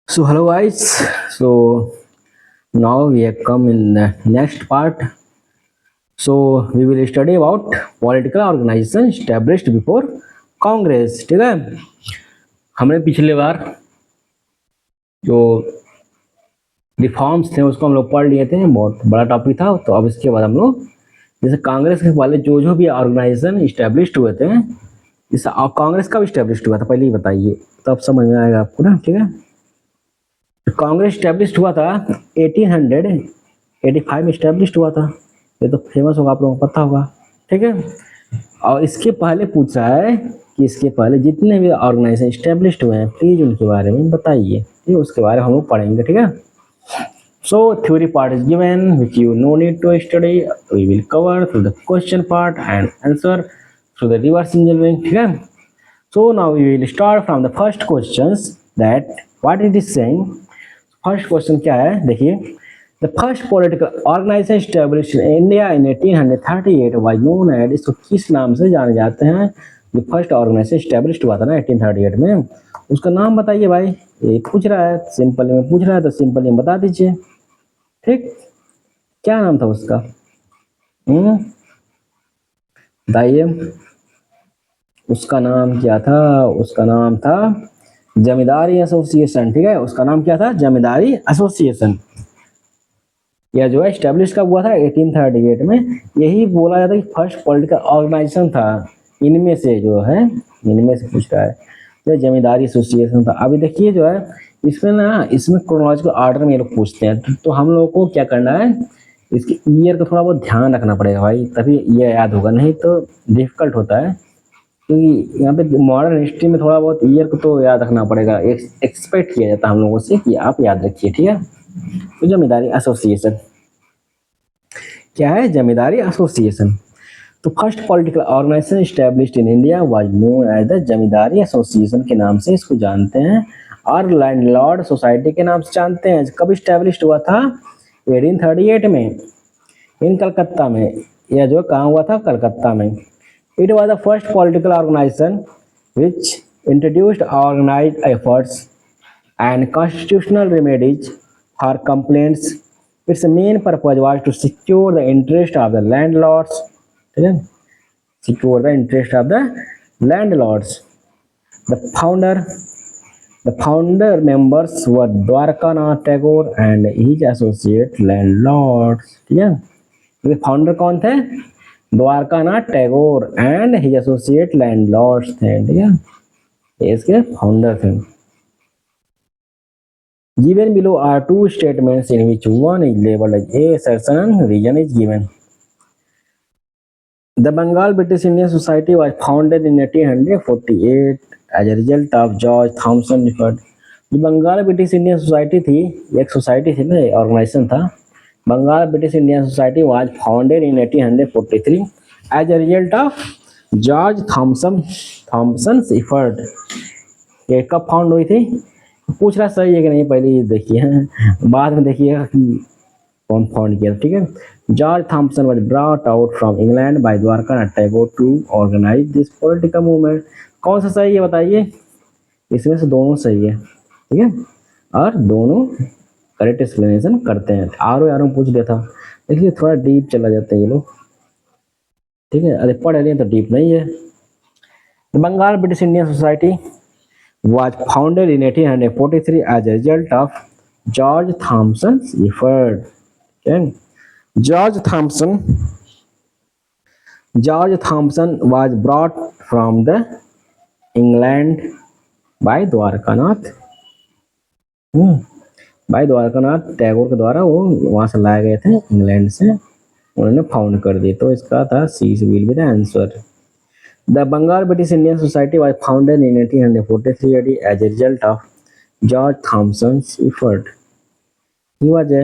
So hello guys. So now we have come in the next part. So we will study about political organization established before Congress. ठीक है, हमने पिछले बार जो reforms थे उसको हम लोग पढ़ लिए थे, बहुत बड़ा टॉपिक था। तो अब इसके बाद हम लोग जैसे कांग्रेस के वाले जो भी ऑर्गेनाइजेशन इस्टेब्लिश्ड हुए थे, जैसे कांग्रेस कब इस्टेब्लिश्ड हुआ था पहले ही बताइए, तब समझ में आएगा आपको ना। ठीक है, कांग्रेस स्टैब्लिश्ड हुआ था 1885 में स्टैब्लिश्ड हुआ था। ये तो फेमस होगा, आप लोगों को पता होगा। ठीक है, और इसके पहले पूछा है कि इसके पहले जितने भी ऑर्गेनाइजेशन स्टैब्लिश्ड हुए हैं प्लीज उनके बारे में बताइए। ठीक है, उसके बारे में हम लोग पढ़ेंगे। ठीक है, so theory part is given which you know need to study. We will cover through the question part and answer through the reverse engineering. ठीक है, so now we will start from the first questions that what it is saying. First question क्या है, देखिए। The first political organisation established in India in 1838 was known as, इसको किस नाम से जाने जाते हैं? जो फर्स्ट ऑर्गेनाइजेशन एस्टैब्लिश्ड हुआ था ना 1838 में, उसका नाम बताइए भाई। ये पूछ रहा है, सिंपल में पूछ रहा है तो सिंपल में बता दीजिए। ठीक, क्या नाम था उसका? बताइए, उसका नाम क्या था? उसका नाम था जमींदारी एसोसिएशन। ठीक है, उसका नाम क्या था? जमींदारी एसोसिएशन। यह जो है स्टैब्लिश कब हुआ था? 1838 में। यही बोला जाता है कि फर्स्ट पॉलिटिकल ऑर्गेनाइजेशन था इनमें से, जो है इनमें से पूछ रहा है तो जमींदारी एसोसिएशन था। अभी देखिए जो है इसमें ना, इसमें क्रोनोलॉजिकल ऑर्डर में ये लोग पूछते हैं, तो हम लोगों को क्या करना है, इसके ईयर का थोड़ा बहुत ध्यान रखना पड़ेगा भाई, तभी ये याद होगा, नहीं तो डिफिकल्ट होता है। क्योंकि यहाँ पे मॉडर्न हिस्ट्री में थोड़ा बहुत ईयर को तो याद रखना पड़ेगा, एक्सपेक्ट किया जाता है हम लोगों से कि आप याद रखिए। ठीक है, तो जमींदारी एसोसिएशन क्या है? जमींदारी एसोसिएशन। तो first political organisation established in India was known as the Zamindari association के नाम से इसको जानते हैं, और लैंडलॉर्ड सोसाइटी के नाम से जानते हैं। कब स्टैब्लिश्ड हुआ था? 1838 में, इन कलकत्ता में। यह जो कहाँ हुआ था? कलकत्ता में। It was the first political organisation which introduced organised efforts and constitutional remedies for complaints. Its main purpose was to secure the interest of the landlords. Secure the interest of the landlords. The founder, the founder members were Dwarkanath Tagore and his associate landlords. ठीक है, ये founder कौन थे? Dwarkanath Tagore and his associate landlords थे। ठीक है, ये इसके फाउंडर थे। Given below are two statements in which one is labeled as A assertion and reason is given. The Bengal British Indian Society was founded in 1848 as a result of George Thomson effort. जो Bengal British Indian society थी, एक society थी ना, organisation था। Bengal British Indian society was founded in 1843 as a result of George Thomson effort. ये कब found हुई थी? पूछ रहा सही है कि नहीं, पहले ये देखिए, बाद में देखिएगा कि कौन फाउंड किया। ठीक है, George Thomson was brought out from England by Dwarkanath Tagore to organise this political movement. कौन सा सही है बताइए? इसमें से दोनों सही है। ठीक है, और दोनों करेक्ट एक्सप्लेनेशन करते हैं। आरो पूछ लिया था, देखिए थोड़ा डीप चला जाता है ये लोग। ठीक है, अरे पढ़ रहे हैं तो डीप नहीं है। Bengal British Indian society was founded in 1843 as a result of George Thomson's effort. Okay. George Thomson was brought from the England by Dwarkanath Tagore के द्वारा वो वहां से लाए गए थे, इंग्लैंड से, उन्होंने फाउंड कर दी। तो इसका था C will be the answer. The Bengal British Indian Society was founded in 1843 AD as a result of George Thomson's effort. He was a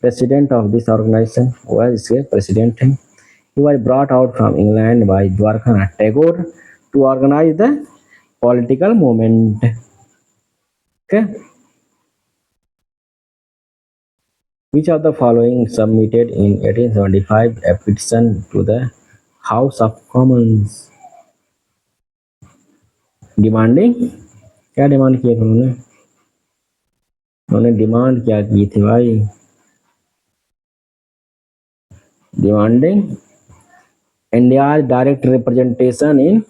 president of this organization. Was a president. He was brought out from England by Dwarkanath Tagore to organize the political movement. Okay. Which of the following submitted in 1875 a petition to the House of Commons? Demanding, क्या demand किया था उन्होंने? उन्होंने demand क्या की थी भाई? Demanding India direct representation in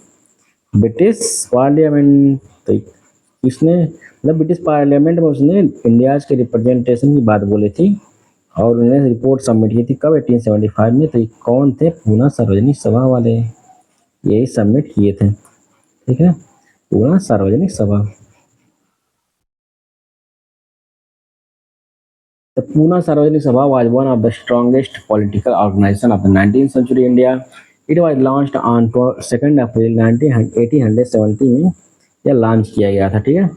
British parliament. तो किसने, मतलब ब्रिटिश पार्लियामेंट में उसने इंडिया के रिप्रेजेंटेशन की बात बोली थी और उन्होंने रिपोर्ट सबमिट की थी कब? 1875 में। तो ये कौन थे? पूना सार्वजनिक सभा वाले, यही सबमिट किए थे। ठीक है, पूना सार्वजनिक सभा। The Pune Sarojini Sabha was one of the strongest political organizations of the 19th century India. It was launched on 2nd अप्रैल 1870 में यह लॉन्च किया गया था। ठीक है,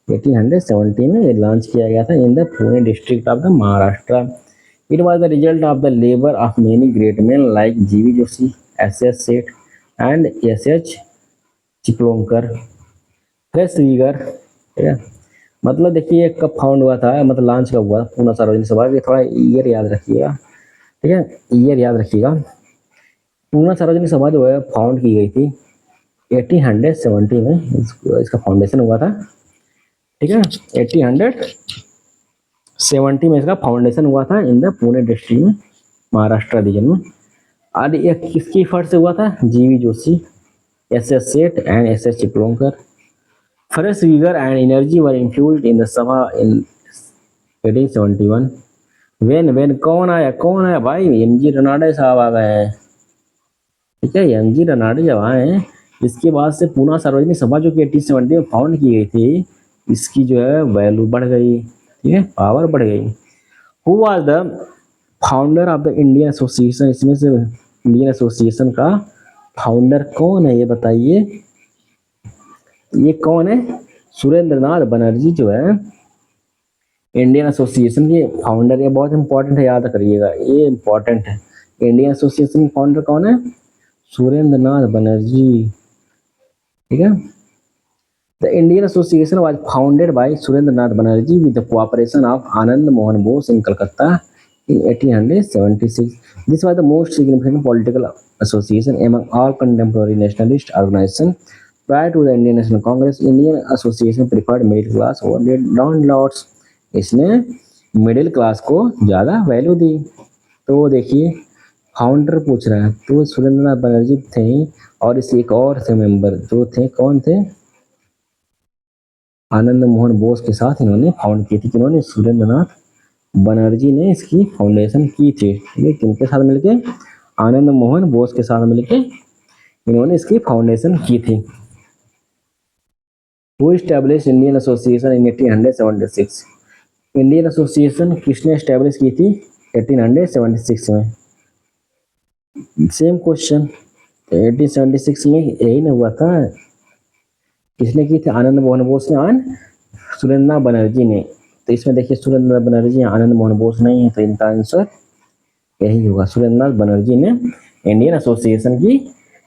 1870 में ये लॉन्च किया गया था in the Pune district of the Maharashtra. It was the result of the labor of many great men like G.V. Joshi, S.S. Seth, and S.H. Chiplonkar, fresh vigour. ठीक है, मतलब देखिए कब फाउंड हुआ था, मतलब लॉन्च कब हुआ पूना सार्वजनिक सभा के, थोड़ा ईयर याद रखिएगा। ठीक है, ईयर याद रखिएगा। पूना सार्वजनिक सभा जो है फाउंड की गई थी 1870 में, इसका फाउंडेशन हुआ था। ठीक है, 1870 में इसका फाउंडेशन हुआ था इन द पुणे डिस्ट्रिक्ट में, महाराष्ट्र रीजन में। और ये किसकी फर्ज से हुआ था? GV Joshi, SS. Seth and SS. Chiplonkar. Fresh vigor and energy were infused in the Sabha in 1871. When कौन आया भाई? एम जी रनाडे साहब आ गए हैं। ठीक है, एम जी रनाडे जब आए हैं, इसके बाद से पूना सार्वजनिक सभा जो कि 1870 में फाउंड की गई थी, इसकी जो है वैल्यू बढ़ गई। ठीक है, पावर बढ़ गई। Who was the founder of the Indian association? इसमें से इंडियन एसोसिएशन का फाउंडर कौन है ये बताइए? ये कौन है? सुरेंद्र नाथ बनर्जी जो है इंडियन एसोसिएशन के फाउंडर। ये बहुत इंपॉर्टेंट है, याद करिएगा, ये इंपॉर्टेंट है। इंडियन एसोसिएशन के फाउंडर कौन है? सुरेंद्र नाथ बनर्जी। ठीक है, the Indian Association was founded bye Surendra Nath Banerjee with the cooperation of Anand Mohan Bose in Calcutta in 1876. This was the most significant political association among all contemporary nationalist organizations. Prior to the Indian National Congress, Indian Association preferred middle class over landlords. इसने middle class को ज़्यादा value दी। तो देखिए founder पूछ रहा है, तो सुरेंद्र नाथ बनर्जी थे और इसके एक और थे मेंबर जो थे, कौन थे? आनंद मोहन बोस के साथ इन्होंने फाउंड की थी। किन्होंने? सुरेंद्र नाथ बनर्जी ने इसकी फाउंडेशन की थी। ठीक है, किनके साथ मिलके? आनंद मोहन बोस के साथ मिलके इन्होंने इसकी फाउंडेशन की थी। Who establish Indian Association in 1876? Indian association किसने एस्टैब्लिश की थी 1876 में? सेम क्वेश्चन, 1876 में यही ना हुआ था? किसने की थी? आनंद मोहन बोस ने और सुरेंद्र बनर्जी ने। तो इसमें देखिए सुरेंद्र बनर्जी, आनंद मोहन बोस नहीं है, तो इनका आंसर यही होगा। सुरेंद्र बनर्जी ने इंडियन एसोसिएशन की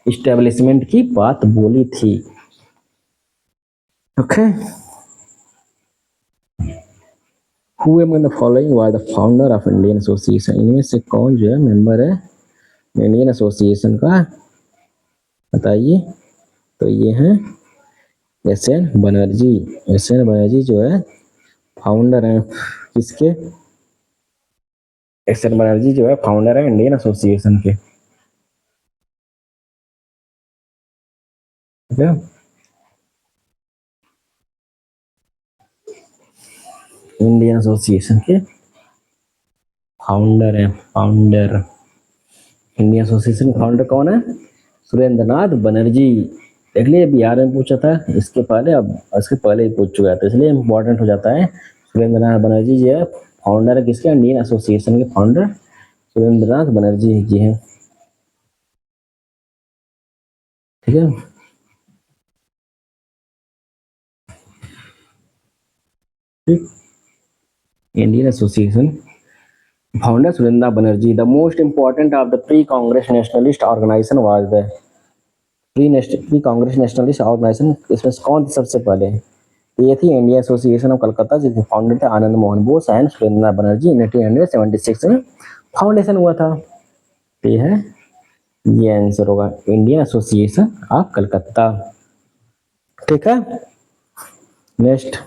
इस्टेब्लिशमेंट की बात बोली थी। Okay, who among the following was the founder of Indian association? इनमें से कौन जो है मेंबर है इंडियन एसोसिएशन का, बताइए? तो ये हैं एस.एन. बनर्जी। एस.एन. बनर्जी जो है फाउंडर है किसके? एस.एन. बनर्जी जो है फाउंडर है इंडियन एसोसिएशन के। ठीक है, इंडियन एसोसिएशन के फाउंडर है। फाउंडर इंडियन एसोसिएशन फाउंडर कौन है? सुरेंद्र नाथ बनर्जी। देख लिए बिहार में पूछा था इसके पहले, अब इसके पहले ही पूछ चुका है, तो इसलिए इम्पोर्टेंट हो जाता है। सुरेंद्र नाथ बनर्जी जी है फाउंडर है किसके? इंडियन एसोसिएशन के फाउंडर सुरेंद्र नाथ बनर्जी जी हैं। ठीक है, ठीक, Indian association founder Surendra Banerjee. The most important of the pre Congress nationalist organisation was the pre Congress nationalist organisation. इसमें कौन थी सबसे पहले? ये थी इंडियन एसोसिएशन ऑफ कलकत्ता, जिसके फाउंडर थे आनंद मोहन बोस एंड सुरेंद्र नाथ बनर्जी। 1876 में फाउंडेशन हुआ था। ये है, ये आंसर होगा इंडियन एसोसिएशन ऑफ कलकत्ता। ठीक है, next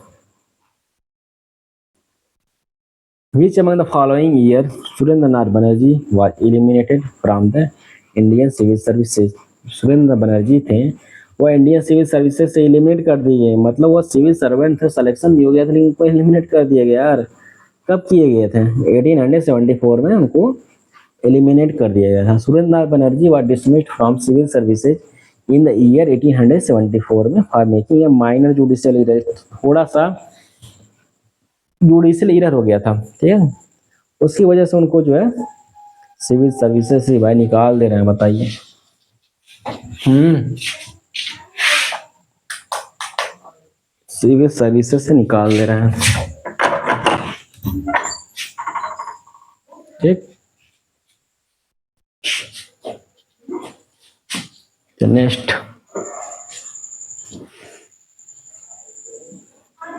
Which among the following year Surendranath Banerjee was eliminated from the Indian Civil Services? Surendra Banerjee थे, वो इंडियन सिविल सर्विसेज से एलिमिनेट कर दिए गए, मतलब वो सिविल सर्वेंट थे, सिलेक्शन भी हो गया था लेकिन उनको एलिमिनेट कर दिया गया यार। कब किए गए थे? 1874 में उनको एलिमिनेट कर दिया गया था। Surendra Banerjee was dismissed from civil services in the year 1874 में for making a minor judicial error, थोड़ा सा जुडिशियल एरर हो गया था, ठीक है, उसकी वजह से उनको जो है सिविल सर्विसेज से भाई निकाल दे रहे हैं, बताइए। सिविल सर्विसेज से निकाल दे रहे हैं, ठीक।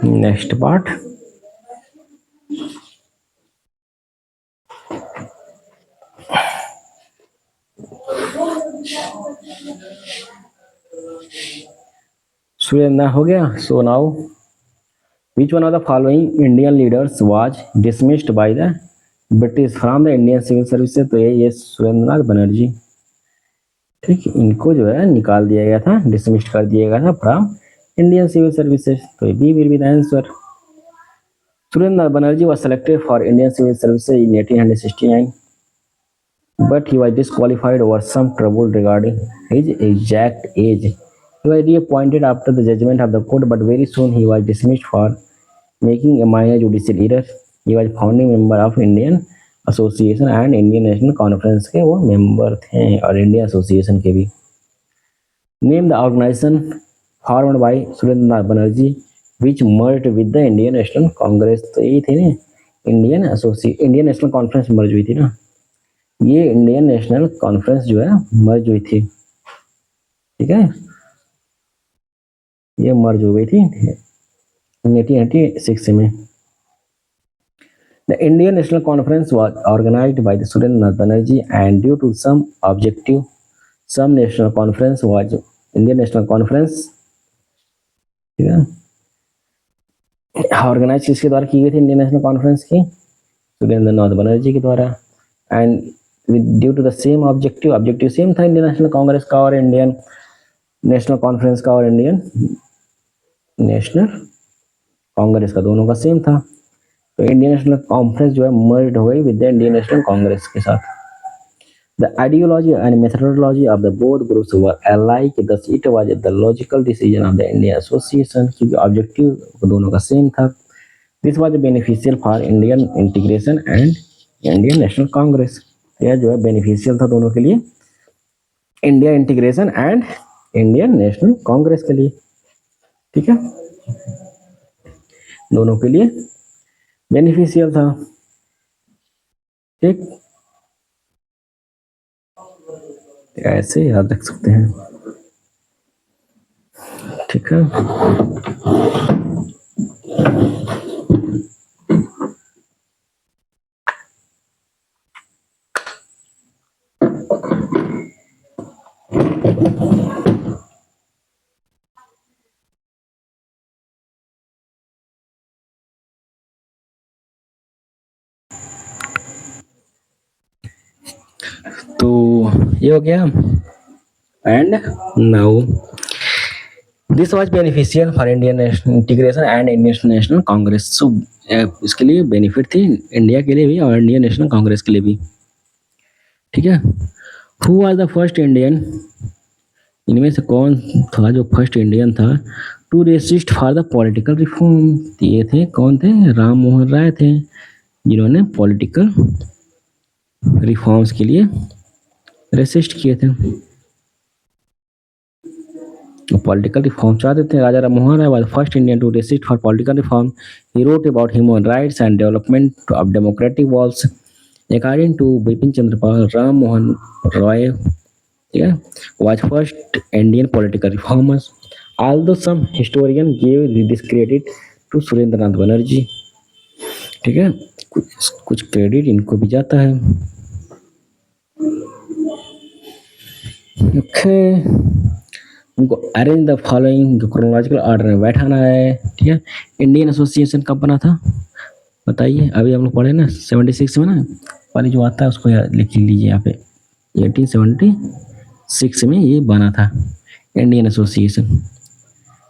नेक्स्ट पार्ट, सुरेंद्र हो गया। So now which one of the following Indian leaders was dismissed by the British from the Indian civil services? तो ये सुरेंद्रनाथ बनर्जी, ठीक, इनको जो है निकाल दिया गया था, डिसमिस्ड कर दिया गया था फ्रॉम इंडियन सिविल सर्विसेज, तो B will be the answer. Surendranath Banerjee was selected for Indian civil services in 1869, but he was disqualified over some trouble regarding his exact age. He was reappointed after the judgment of the court, but very soon he was dismissed for making a minor judicial error. He was founding member of Indian Association and Indian National Conference के वो member थे, और Indian Association के भी। Name the organization formed by Surendranath Banerjee which merged with the Indian National Congress? तो यही थे ना, इंडियन नेशनल कॉन्फ्रेंस मर्ज हुई थी ना, ये इंडियन नेशनल कॉन्फ्रेंस जो है मर्ज हुई थी, ठीक है, ये मर्ज हो गई थी 1886 में। The Indian National Conference was organized by the Surendranath Banerjee and due to some objective, some national conference was Indian National Conference, ठीक है, ऑर्गेनाइज किसके द्वारा की गई थी इंडियन नेशनल कॉन्फ्रेंस की? सुरेंद्रनाथ बनर्जी के द्वारा। And due to the same objective, objective same था इंडियन नेशनल कांग्रेस का और इंडियन नेशनल कॉन्फ्रेंस का और इंडियन नेशनल कांग्रेस का, दोनों का सेम था। तो इंडियन नेशनल कॉन्फ्रेंस जो है मर्ज हो गई with the Indian national Congress के साथ। The ideology and methodology of the both groups were alike, thus it was the logical decision of the Indian Association, क्योंकि ऑब्जेक्टिव दोनों का सेम था। This was beneficial for Indian integration and Indian National Congress, यह जो है beneficial था दोनों के लिए, India integration and Indian national Congress के लिए, ठीक है, दोनों के लिए बेनिफिशियल था, ठीक, ऐसे याद रख सकते हैं, ठीक है। तो ये हो गया। And now this was beneficial for Indian national integration and Indian national Congress, so इसके लिए बेनिफिट थी इंडिया के लिए भी और इंडियन नेशनल कांग्रेस के लिए भी, ठीक है। Who was the first Indian, इनमें से कौन था जो फर्स्ट इंडियन था to resist for the political reform? ये थे, कौन थे? राम मोहन राय थे, जिन्होंने पॉलिटिकल रिफॉर्म्स के लिए रेसिस्ट किए थे, पॉलिटिकल रिफॉर्म चाहते थे। राजा राम मोहन राय was first Indian to resist for political reform. He wrote about human rights and development of democratic walls. According to Bipin Chandra Pal, Ram Mohan Roy, yeah, was first Indian political reformers. Although some historian gave this credit to Surendranath Banerjee, ठीक है, कुछ credit इनको भी जाता है, okay. उनको arrange the following chronological order में बैठाना है, ठीक है। इंडियन एसोसिएशन कब बना था? बताइए, अभी हम लोग पढ़े ना 76 में ना, पहले जो आता है उसको लिख लीजिए यहाँ पे। 1876 में ये बना था इंडियन एसोसिएशन।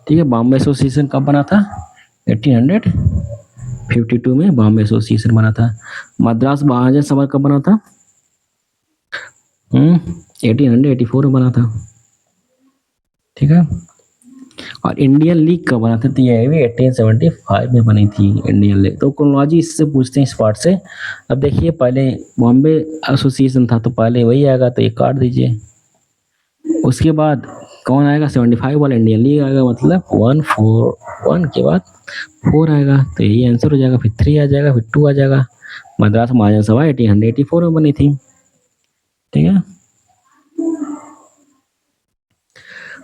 ठीक है, बॉम्बे एसोसिएशन कब बना था? 1852 में बॉम्बे एसोसिएशन बना था। मद्रास महाजन सभा कब बना था? 1884 में बना था। ठीक है, और इंडियन लीग कब बना था? तो ये भी 1875 में बनी थी इंडियन लीग। तो क्रोनोलॉजी इससे पूछते हैं इस पार्ट से। अब देखिए, पहले बॉम्बे एसोसिएशन था तो पहले वही आएगा, तो ये काट दीजिए। उसके बाद कौन आएगा? 75 वाला इंडियन लीग आएगा, मतलब 141 के बाद 4 आएगा, तो यही आंसर हो जाएगा। फिर 3 आ जाएगा, फिर 2 आ जाएगा। मद्रास महाजन सभा 1884 में बनी थी। ठीक है,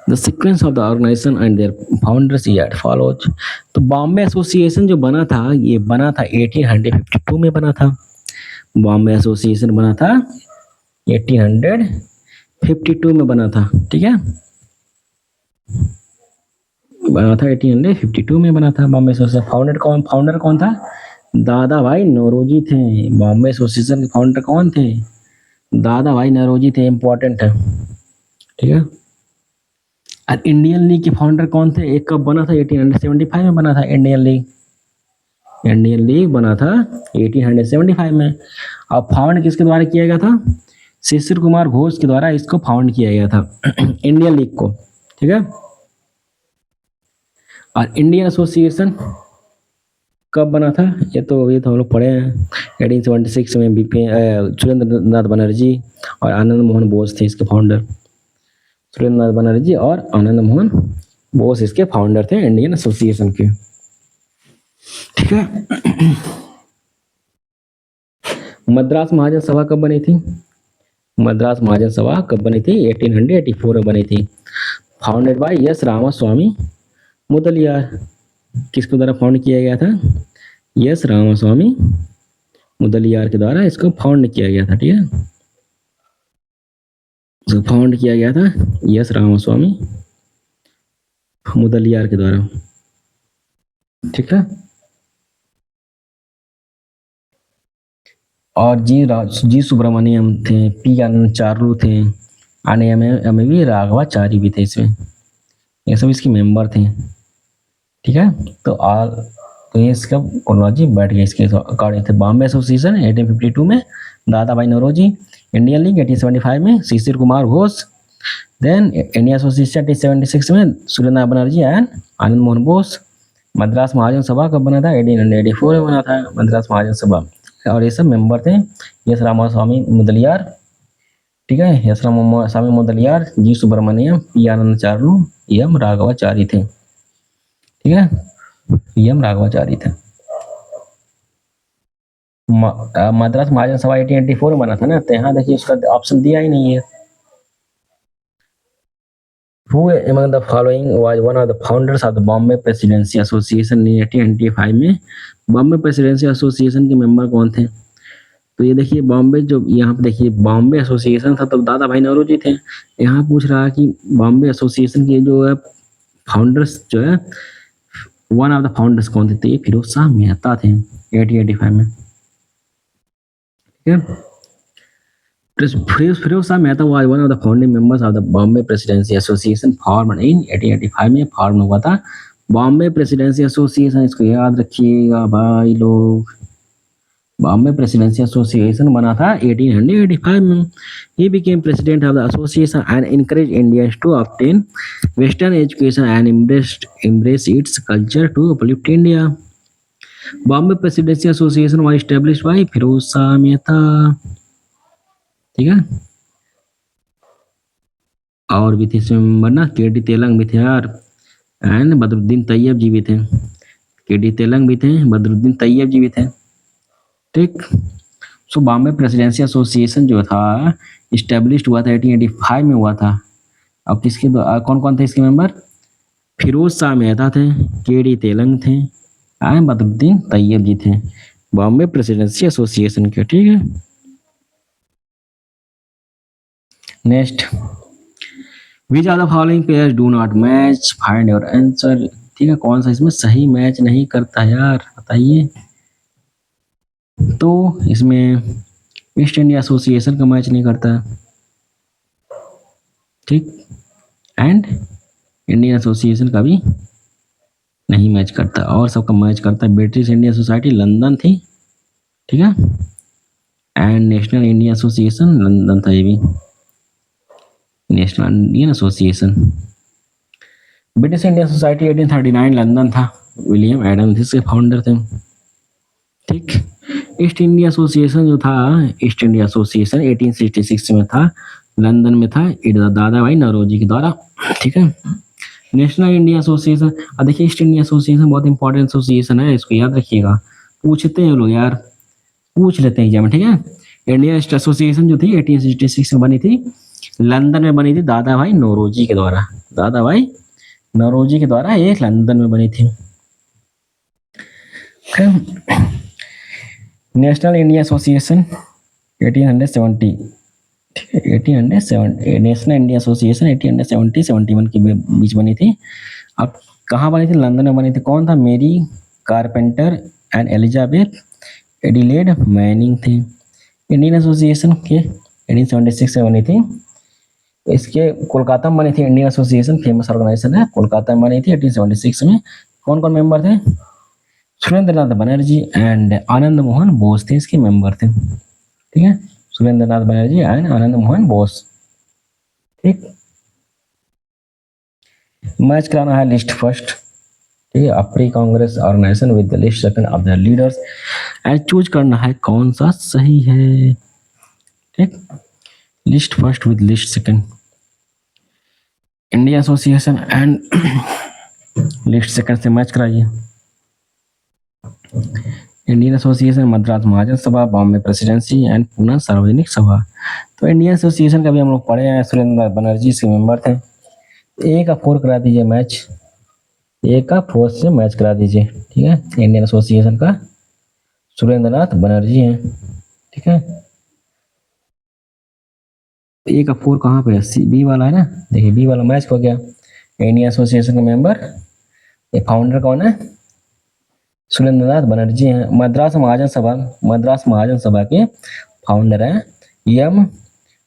the sequence of the organisation and their founders is at follows. तो बॉम्बे एसोसिएशन जो बना था, ये बना था 1852 में बना था। बॉम्बे एसोसिएशन बना था 1852 में बना था। ठीक है, बना था 1852 में बना था बॉम्बे एसोसिएशन। फाउंडर कौन था? दादा भाई नौरोजी थे। बॉम्बे एसोसिएशन के फाउंडर कौन थे? दादा भाई नौरोजी थे, इंपॉर्टेंट है। ठीक है, और इंडियन लीग के फाउंडर कौन थे? एक कब बना था? 1875 में बना था इंडियन लीग। इंडियन लीग बना था 1875 में। अब फाउंड किसके द्वारा किया गया था? शिशिर कुमार घोष के द्वारा इसको फाउंड किया गया था इंडियन लीग को। ठीक है, और इंडियन एसोसिएशन कब बना था? ये तो हम लोग पढ़े हैं। 1876 में सुरेंद्र नाथ बनर्जी और आनंद मोहन बोस थे इसके फाउंडर। सुरेंद्र नाथ बनर्जी और आनंद मोहन बोस इसके फाउंडर थे इंडियन एसोसिएशन के। ठीक है, मद्रास महाजन सभा कब बनी थी? मद्रास महाजन सभा कब बनी थी? 1884 में बनी थी। Founded by S Ramaswami Mudaliar. किसके द्वारा फाउंड किया गया था? एस रामास्वामी मुदलियार के द्वारा इसको फाउंड किया गया था। ठीक है, इसको फाउंड किया गया था एस रामास्वामी मुदलियार के द्वारा। ठीक है, और जी सुब्रमण्यम थे, पी आनंद चार्लू थे, भी राघवाचारी भी थे इसमें। ये सब इसके मेंबर थे। ठीक है, तो ये इसका क्रोनोलॉजी बैठ गया इसके अकॉर्डिंग थे। बॉम्बे एसोसिएशन 1852 में, दादा भाई नौरोजी। इंडियन लीग 1875 में, Shishir Kumar Ghosh. Then Indian Association 1876 में, सुरेंद्र बनर्जी एंड आनंद मोहन बोस। मद्रास महाजन सभा कब बना था? 1884 में बना था मद्रास महाजन सभा, और ये सब मेंबर थे एस रामास्वामी मुदलियार। ठीक है, एस रामास्वामी मुदलियार, जी सुब्रमण्यम, पी आनंद चार्लू, एम राघवाचारी थे। ठीक है, एम राघवाचारी थे। मद्रास महाजन सभा 1884 में बना था ना, तो यहाँ देखिए उसका ऑप्शन दिया ही नहीं है। Who among the following was one of the founders of the Bombay Presidency Association in 1895 में बॉम्बे प्रेसिडेंसी एसोसिएशन के मेंबर कौन थे? तो ये देखिए, बॉम्बे जो यहाँ पे देखिए बॉम्बे एसोसिएशन था, तब दादा भाई नौरोजी थे। यहाँ पूछ रहा है कि बॉम्बे एसोसिएशन के जो है फाउंडर्स जो है, वन ऑफ द फाउंडर्स कौन थे? तो ये फिरोज शाह मेहता थे 1885 में। ठीक है, Firoz Shah Mehta was one of the founding members of the Bombay presidency association form in 1885 में फॉर्म हुआ था बॉम्बे प्रेसिडेंसी एसोसिएशन। इसको याद रखिएगा भाई लोग, बॉम्बे प्रेसिडेंसी एसोसिएशन बना था 1885 में। He became president of the association and encouraged Indians to obtain western education and embrace its culture to uplift India. Bombay presidency association was established by Firoz Shah Mehta. ठीक है, और भी थे इसमें मेंबर ना, के.डी. तेलंग भी थे यार, एंड बदरुद्दीन तैयब जी भी थे। के.डी. तेलंग भी थे, बदरुद्दीन तैयब जी भी थे। ठीक, सो बॉम्बे प्रेसिडेंसी एसोसिएशन जो था इस्टेब्लिश्ड हुआ था 1885 में हुआ था। अब किसके कौन कौन थे इसके मेंबर? फिरोज शाह मेहता थे, के.डी. तेलंग थे, एंड बदरुद्दीन तैयब जी थे बॉम्बे प्रेसिडेंसी एसोसिएशन के। ठीक है, next, which are the following pairs do not match, find your answer. ठीक है, कौन सा इसमें सही मैच नहीं करता यार, बताइए। तो इसमें ईस्ट इंडिया एसोसिएशन का मैच नहीं करता, ठीक, एंड इंडियन एसोसिएशन का भी नहीं मैच करता, और सबका मैच करता है। ब्रिटिश इंडियन सोसाइटी लंदन थी, ठीक है, and national Indian association London था, ये भी national Indian association. British Indian society 1839 London था, विलियम एडम्स इसके फाउंडर थे, ठीक। ईस्ट इंडिया एसोसिएशन जो था, ईस्ट इंडिया एसोसिएशन 1866 में था, लंदन में था, दादा भाई नौरोजी के द्वारा, ठीक है। नेशनल इंडिया एसोसिएशन, अब देखिए ईस्ट इंडिया एसोसिएशन बहुत इंपॉर्टेंट एसोसिएशन है, इसको याद रखिएगा, पूछते हैं लोग यार, पूछ लेते हैं एग्जाम में, ठीक है। इंडियन एसोसिएशन जो थी 1866 में बनी थी, लंदन में बनी थी दादा भाई नौरोजी के द्वारा, दादा भाई नौरोजी के द्वारा ये लंदन में बनी थी। नेशनल इंडिया एसोसिएशन 1870, ठीक है, 1870 नेशनल इंडिया एसोसिएशन 1870-71 के बीच बनी थी। अब कहाँ बनी थी? लंदन में बनी थी। कौन था? मेरी carpenter and Elizabeth Adelaide Manning थी। इंडियन एसोसिएशन के 1876 में बनी थी। इसके कोलकाता में बनी थी इंडियन एसोसिएशन, फेमस ऑर्गेनाइजेशन है, कोलकाता में बनी थी 1876 में। कौन कौन मेंबर थे? सुरेंद्रनाथ बनर्जी एंड आनंद मोहन बोस थे इसके मेंबर थे, ठीक है, सुरेंद्रनाथ बनर्जी एंड आनंद मोहन बोस, ठीक। मैच कराना है लिस्ट फर्स्ट, ठीक है, pre Congress organisation with the list second of the leaders and choose करना है कौन सा सही है, ठीक। List first with list second, India association and list second से मैच कराइए। Indian association Madras Mahajan Sabha, Bombay presidency and Poona सार्वजनिक सभा। तो इंडियन एसोसिएशन का भी हम लोग पढ़े हैं, सुरेंद्र बनर्जी इसके मेंबर थे। ए का 4 करा दीजिए मैच, ए का 4 से मैच करा दीजिए, ठीक है। इंडियन एसोसिएशन का सुरेंद्रनाथ बनर्जी हैं, ठीक है। ए का 4 कहाँ पे है? सी बी वाला है ना, देखिए बी वाला मैच हो गया। इंडियन एसोसिएशन के मेंबर, ये फाउंडर कौन है? सुरेंद्रनाथ बनर्जी हैं। मद्रास महाजन सभा के फाउंडर हैं एम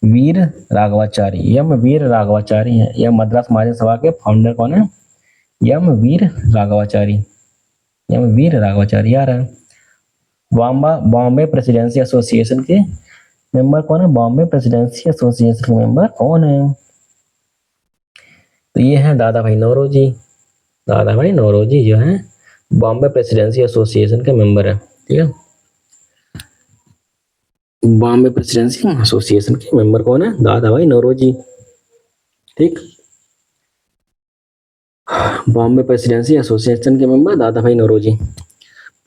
वीर राघवाचारी, एम वीर राघवाचारी हैं। यह मद्रास महाजन सभा के फाउंडर कौन है? एम वीर राघवाचारी, एम वीर राघवाचारी आ रहा है। बॉम्बे प्रेसिडेंसी एसोसिएशन के मेंबर कौन है? बॉम्बे प्रेसिडेंसी एसोसिएशन के मेंबर कौन है? तो ये है दादा भाई नौरोजी, दादा भाई नौरोजी जो है बॉम्बे प्रेसिडेंसी एसोसिएशन के मेंबर है, ठीक है। बॉम्बे प्रेसिडेंसी एसोसिएशन के मेंबर कौन है? दादा भाई नौरोजी, ठीक। बॉम्बे प्रेसिडेंसी एसोसिएशन के मेंबर दादा भाई नौरोजी।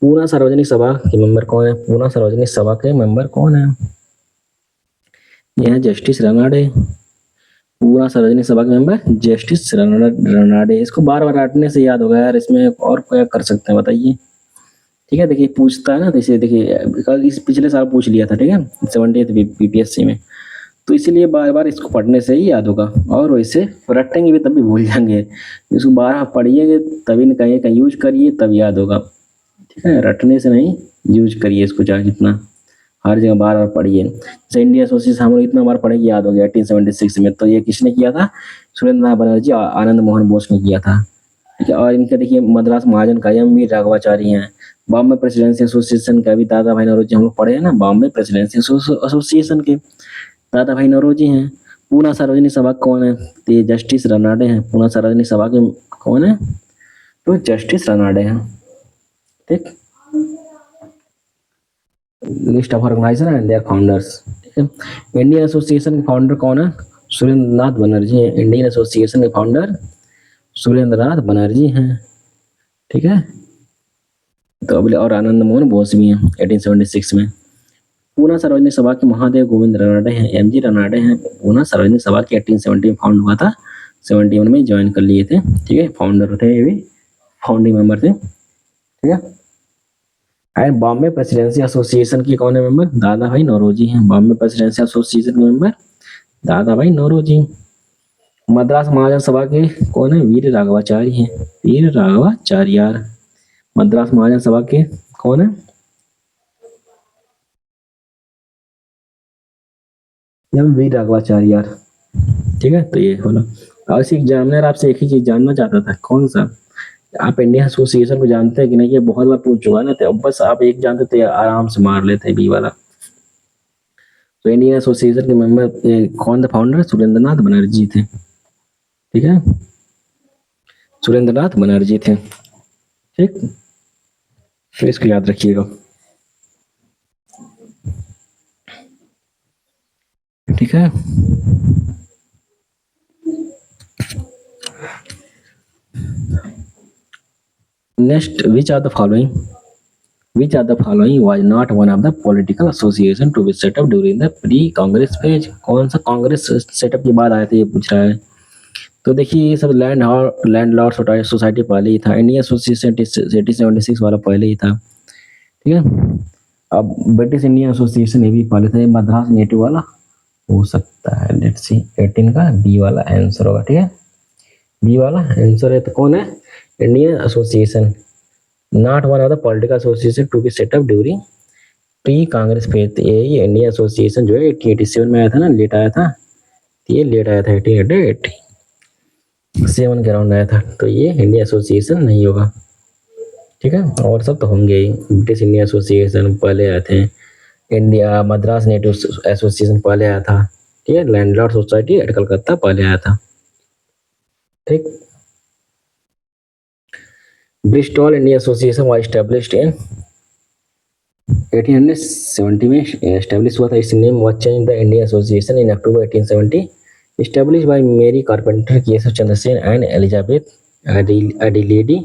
पूना सार्वजनिक सभा के मेंबर कौन है? पूना सार्वजनिक सभा के मेंबर कौन है? यह है जस्टिस रनाडे। पूना सार्वजनिक सभा के मेंबर जस्टिस रनाडे। इसको बार बार रटने से याद होगा यार, इसमें और क्या कर सकते हैं बताइए, ठीक है। देखिए पूछता है ना, तो इसे देखिए कल इस पिछले साल पूछ लिया था, ठीक है, 70th बीपीएससी में, तो इसीलिए बार बार इसको पढ़ने से ही याद होगा, और वैसे रटेंगे भी तब भी भूल जाएंगे। इसको बार पढ़िएगा तभी न कहीं कहीं यूज करिए तब याद होगा, ठीक है, रटने से नहीं, यूज करिए इसको चाहे जितना, हर जगह बार बार पढ़िए। जैसे इंडिया एसोसिएशन हम लोग इतना बार पढ़ेंगे याद हो गया 1876 में, तो ये किसने किया था? सुरेंद्रनाथ बनर्जी और आनंद मोहन बोस ने किया था, ठीक है। और इनका देखिए मद्रास महाजन का एम वी राघवाचारी हैं। बॉम्बे प्रेसिडेंसी एसोसिएशन का भी दादा भाई नौरोजी हम लोग पढ़े हैं ना, बॉम्बे प्रेसिडेंसी एसोसिएशन के दादा भाई नौरोजी हैं। पूना सार्वजनिक सभा कौन है? तो ये जस्टिस रनाडे हैं। पूना सार्वजनिक सभा के कौन है? तो जस्टिस रनाडे हैं, ठीक। List of organisation and their founders, ठीक है। इंडियन एसोसिएशन के फाउंडर कौन है? सुरेंद्रनाथ बनर्जी हैं। इंडियन एसोसिएशन के फाउंडर सुरेंद्रनाथ बनर्जी हैं, ठीक है। तो अगले और आनंद मोहन बोस भी हैं 1876 में। पूना सार्वजनिक सभा के महादेव गोविंद रनाडे हैं, एमजी रनाडे हैं। पूना सार्वजनिक सभा के 1870 में फाउंड हुआ था, 71 में ज्वाइन कर लिए थे, ठीक है। फाउंडर थे, ये भी फाउंडिंग मेंबर थे, ठीक है। एंड बॉम्बे प्रेसिडेंसी एसोसिएशन की कौन है मेंबर? दादा भाई नौरोजी हैं। बॉम्बे प्रेसिडेंसी एसोसिएशन के मेंबर दादा भाई नौरोजी। मद्रास महाजन सभा के कौन है? वीर राघवाचार्य हैं, वीर राघवाचार्य। मद्रास महाजन सभा के कौन है? M V Raghavacharya. ठीक है, तो ये बोला। और इसी एग्जामिनर आपसे एक ही चीज जानना चाहता था, कौन सा? आप इंडियन एसोसिएशन को जानते हैं कि नहीं, ये बहुत बार पूछ चुका ना, तो बस आप एक जानते थे आराम से मार लेते बी वाला। तो इंडियन एसोसिएशन के मेंबर कौन थे फाउंडर? सुरेंद्रनाथ बनर्जी थे। ठीक है, सुरेंद्रनाथ बनर्जी थे। ठीक, फिर इसको याद रखिएगा। ठीक है, next, which are the following was not one of the political association to be set up during the pre-Congress phase? कौन सा कांग्रेस सेटअप के बाद आया था, ये पूछ रहा है। तो देखिए ये सब लैंड लॉर्ड सोसाइटी पहले ही था, इंडियन एसोसिएशन 1876 वाला पहले ही था। ठीक है, अब ब्रिटिश इंडियन एसोसिएशन ये भी पहले था, मद्रास नेटिव वाला हो सकता है। लेट्स सी 18 का बी वाला आंसर होगा। ठीक है, बी वाला आंसर है। तो कौन है? Indian association, not one of the political association to be set up during pre Congress phase. ये इंडियन एसोसिएशन जो है 1887 में आया था ना, लेट आया था, ये लेट आया था, 1887 के अराउंड आया था, तो ये इंडियन एसोसिएशन नहीं होगा। ठीक है, और सब तो होंगे ही। ब्रिटिश इंडियन एसोसिएशन पहले आए थे, इंडिया मद्रास नेटिव एसोसिएशन पहले आया था। ठीक है, लैंडलॉर्ड सोसाइटी एट कलकत्ता पहले आया था। ठीक, Bristol Indian Association was established in 1870 में एस्टैब्लिश हुआ था। इस name was change the Indian Association in October 1870, establish by Mary Carpenter, Keshav Chandra Sen and Elizabeth Adelaide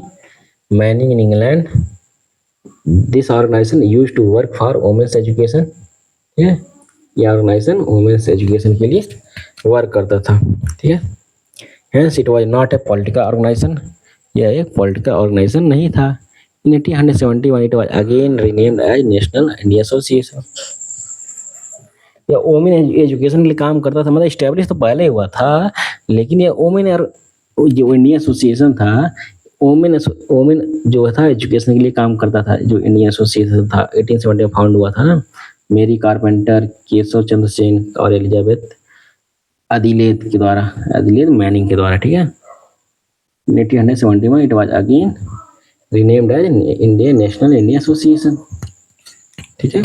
Manning in England. This organisation used to work for women's education. ठीक है, ये organisation women's education के लिए work करता था। ठीक है, hence it was not a political organisation, यह एक पॉलिटिकल ऑर्गेनाइजेशन नहीं था। In 1871 it was again renamed as national Indian association. यह वुमेन एजुकेशन के लिए काम करता था, मतलब स्टैब्लिश तो पहले हुआ था, लेकिन ये वुमेन जो इंडियन एसोसिएशन था, वुमेन जो था एजुकेशन के लिए काम करता था। जो इंडियन एसोसिएशन था 1870 में फाउंड हुआ था ना, मेरी कारपेंटर, केशव चंद्र सेन और एलिजाबेथ एडिलेड के द्वारा, एडिलेड मैनिंग के द्वारा। ठीक है, 1871 it was again renamed as Indian National Indian Association। ठीक है,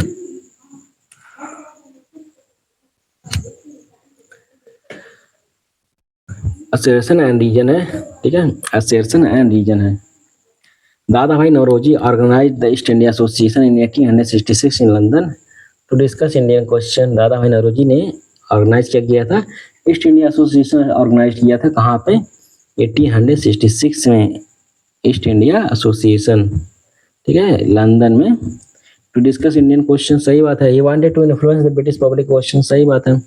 असर्शन एंड रीजन है। ठीक है, असर्शन एंड रीजन है। Dadabhai Naoroji organised the East India association in 1866 in London to discuss Indian question. Dadabhai Naoroji ने ऑर्गेनाइज क्या किया था? ईस्ट इंडिया एसोसिएशन ऑर्गेनाइज किया था, कहाँ पे? 1866 में ईस्ट इंडिया एसोसिएशन। ठीक है, लंदन में, टू डिस्कस इंडियन क्वेश्चन। सही बात है, he wanted to influence the British public question. सही बात है।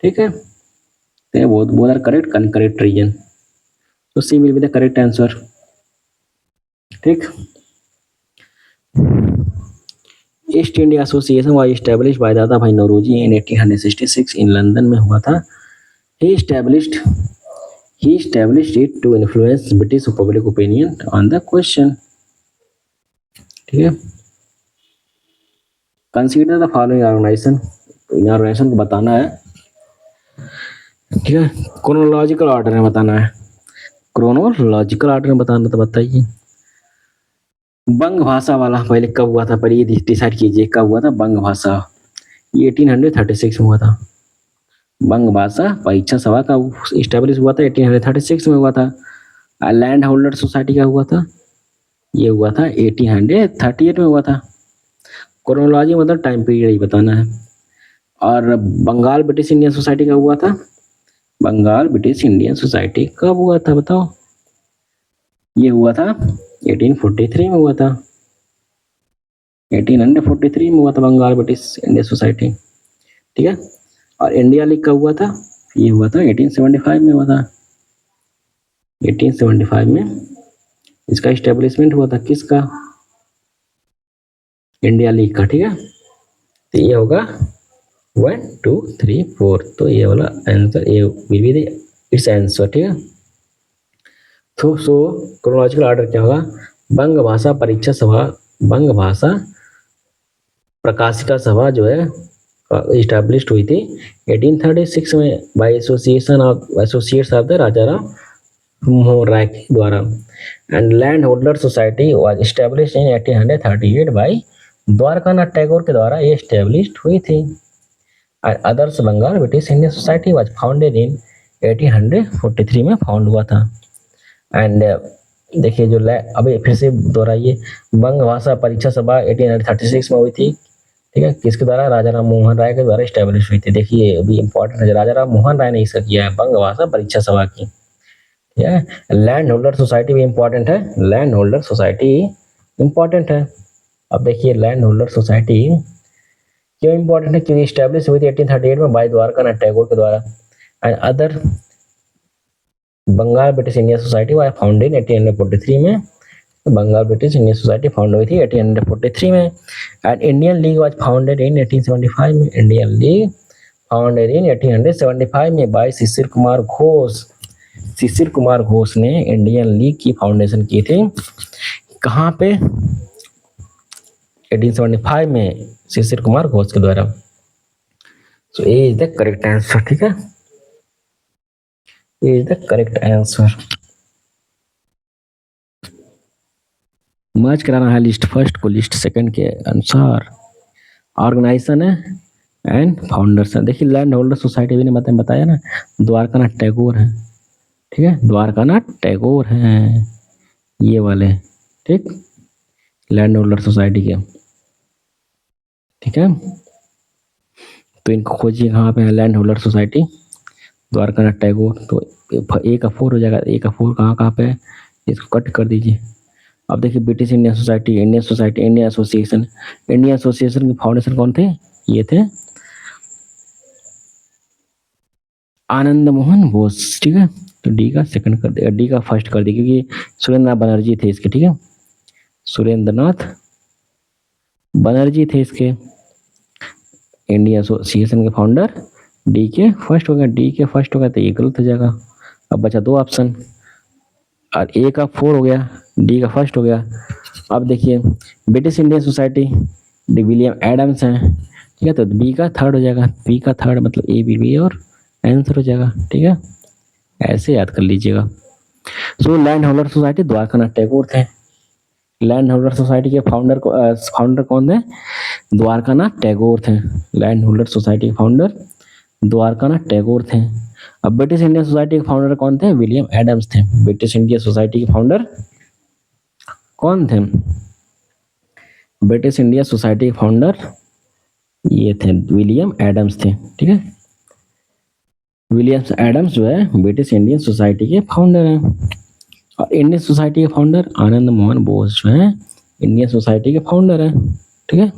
ठीक है, तो both are correct, correct reason, तो C will be the correct answer. ठीक, East India Association was established by Dadabhai Naoroji in 1866 in London में हुआ था। ही established it to influence British public opinion on the question। ठीक है, consider the following organisation. इन organisation को बताना है। ठीक है, क्रोनोलॉजिकल ऑर्डर में बताना है, क्रोनोलॉजिकल ऑर्डर में बताना। तो बताइए, बंग भाषा वाला पहले कब हुआ था? पहले ये डिसाइड कीजिए कब हुआ था बंग भाषा। ये 1836 में हुआ था। बंग भाषा परीक्षा सभा का इस्टेब्लिश हुआ था 1836 में हुआ था। लैंड होल्डर सोसाइटी का हुआ था, ये हुआ था 1838 में हुआ था। क्रोनोलॉजी मतलब टाइम पीरियड ही बताना है। और बंगाल ब्रिटिश इंडियन सोसाइटी का हुआ था, बंगाल ब्रिटिश इंडियन सोसाइटी कब हुआ था बताओ? ये हुआ था 1843 में हुआ था, 1843 में हुआ था बंगाल ब्रिटिश इंडियन सोसाइटी। ठीक है, और इंडिया लीग कब हुआ था? ये हुआ था 1875 में हुआ था। 1875 में इसका इस्टेब्लिशमेंट हुआ था, किसका? इंडिया लीग का। ठीक है, तो ये होगा 1 2 3 4, तो ये वाला आंसर ये will be the it's answer. ठीक है, तो सो क्रोनोलॉजिकल ऑर्डर क्या होगा? बंग भाषा परीक्षा सभा, बंग भाषा प्रकाशिका सभा जो है इस्टेब्लिश्ड हुई थी 1836 में by associates of the Raja Ram Mohan Roy के द्वारा। And land holder society was established in 1838 by Dwarkanath Tagore के द्वारा ये इस्टेब्लिश्ड हुई थी। आदर्श Bengal British Indian society was founded in 1843 में फाउंड हुआ था। एंड देखिए जो अभी फिर से दोहराइए, बंग भाषा परीक्षा सभा 1836 में हुई थी, ठीक है, किसके द्वारा? राजा राम मोहन राय के द्वारा स्टैब्लिश हुई थी। देखिए अभी इंपॉर्टेंट है, राजा राम मोहन राय ने इसका किया है, बंग भाषा परीक्षा सभा की, ठीक है। लैंड होल्डर सोसाइटी भी इंपॉर्टेंट है, लैंड होल्डर सोसाइटी इंपॉर्टेंट है। अब देखिए लैंड होल्डर सोसाइटी क्यों इंपॉर्टेंट है? क्योंकि स्टैब्लिश हुई थी 1838 में बाय द्वारकानाथ टैगोर के द्वारा। And other Bengal British Indian society was founded 1843 में, Bengal British Indian society found हुई थी 1843 में। And Indian league was founded in 1875 में, इंडियन लीग फाउंडेड इन 1875 में बाय शिशिर कुमार घोष। शिशिर कुमार घोष ने इंडियन लीग की फाउंडेशन की थी, कहाँ पे? 1875 में शिशिर कुमार घोष के द्वारा। सो ए इज द करेक्ट आंसर, ठीक है, ए इज द करेक्ट आंसर। मर्ज कराना है लिस्ट फर्स्ट को लिस्ट सेकंड के अनुसार। ऑर्गेनाइजेशन है एंड फाउंडर्स है। देखिए लैंड होल्डर सोसाइटी भी ने बताया ना, द्वारकानाथ टैगोर है, ठीक है, द्वारकानाथ टैगोर हैं ये वाले, ठीक, लैंड होल्डर सोसाइटी के, ठीक है। तो इनको खोजिए कहाँ पे है land holder society, Dwarkanath Tagore. तो ए का 4 हो जाएगा, ए का 4 कहाँ पे है, इसको कट कर दीजिए। अब देखिए British Indian society, Indian society, Indian association, Indian association के फाउंडेशन कौन थे? ये थे आनंद मोहन बोस, ठीक है। तो डी का सेकंड कर दिया, डी का फर्स्ट कर दिया क्योंकि सुरेंद्रनाथ बनर्जी थे इसके, ठीक है, सुरेंद्रनाथ बनर्जी थे इसके इंडियन एसोसिएशन के फाउंडर। डी के फर्स्ट हो गया, डी के फर्स्ट हो गया तो ये गलत हो जाएगा। अब बचा 2 ऑप्शन और ए का 4 हो गया, डी का फर्स्ट हो गया। अब देखिए British Indian society D William Adams हैं, ठीक है, तो बी का थर्ड हो जाएगा, बी का थर्ड मतलब ए बी बी और आंसर हो जाएगा, ठीक है, ऐसे याद कर लीजिएगा। So land holder society Dwarkanath Tagore थे। लैंड होल्डर सोसाइटी के फाउंडर कौन थे? द्वारकानाथ टैगोर थे। लैंड होल्डर सोसाइटी के फाउंडर द्वारकानाथ टैगोर थे। अब ब्रिटिश इंडियन सोसाइटी के फाउंडर कौन थे? विलियम एडम्स थे। ब्रिटिश इंडियन सोसाइटी के फाउंडर कौन थे? ब्रिटिश इंडियन सोसाइटी के फाउंडर ये थे, विलियम एडम्स थे, ठीक है। विलियम एडम्स जो है ब्रिटिश इंडियन सोसाइटी के फाउंडर हैं। और इंडियन सोसाइटी के फाउंडर आनंद मोहन बोस जो है इंडियन सोसाइटी के फाउंडर हैं, ठीक है।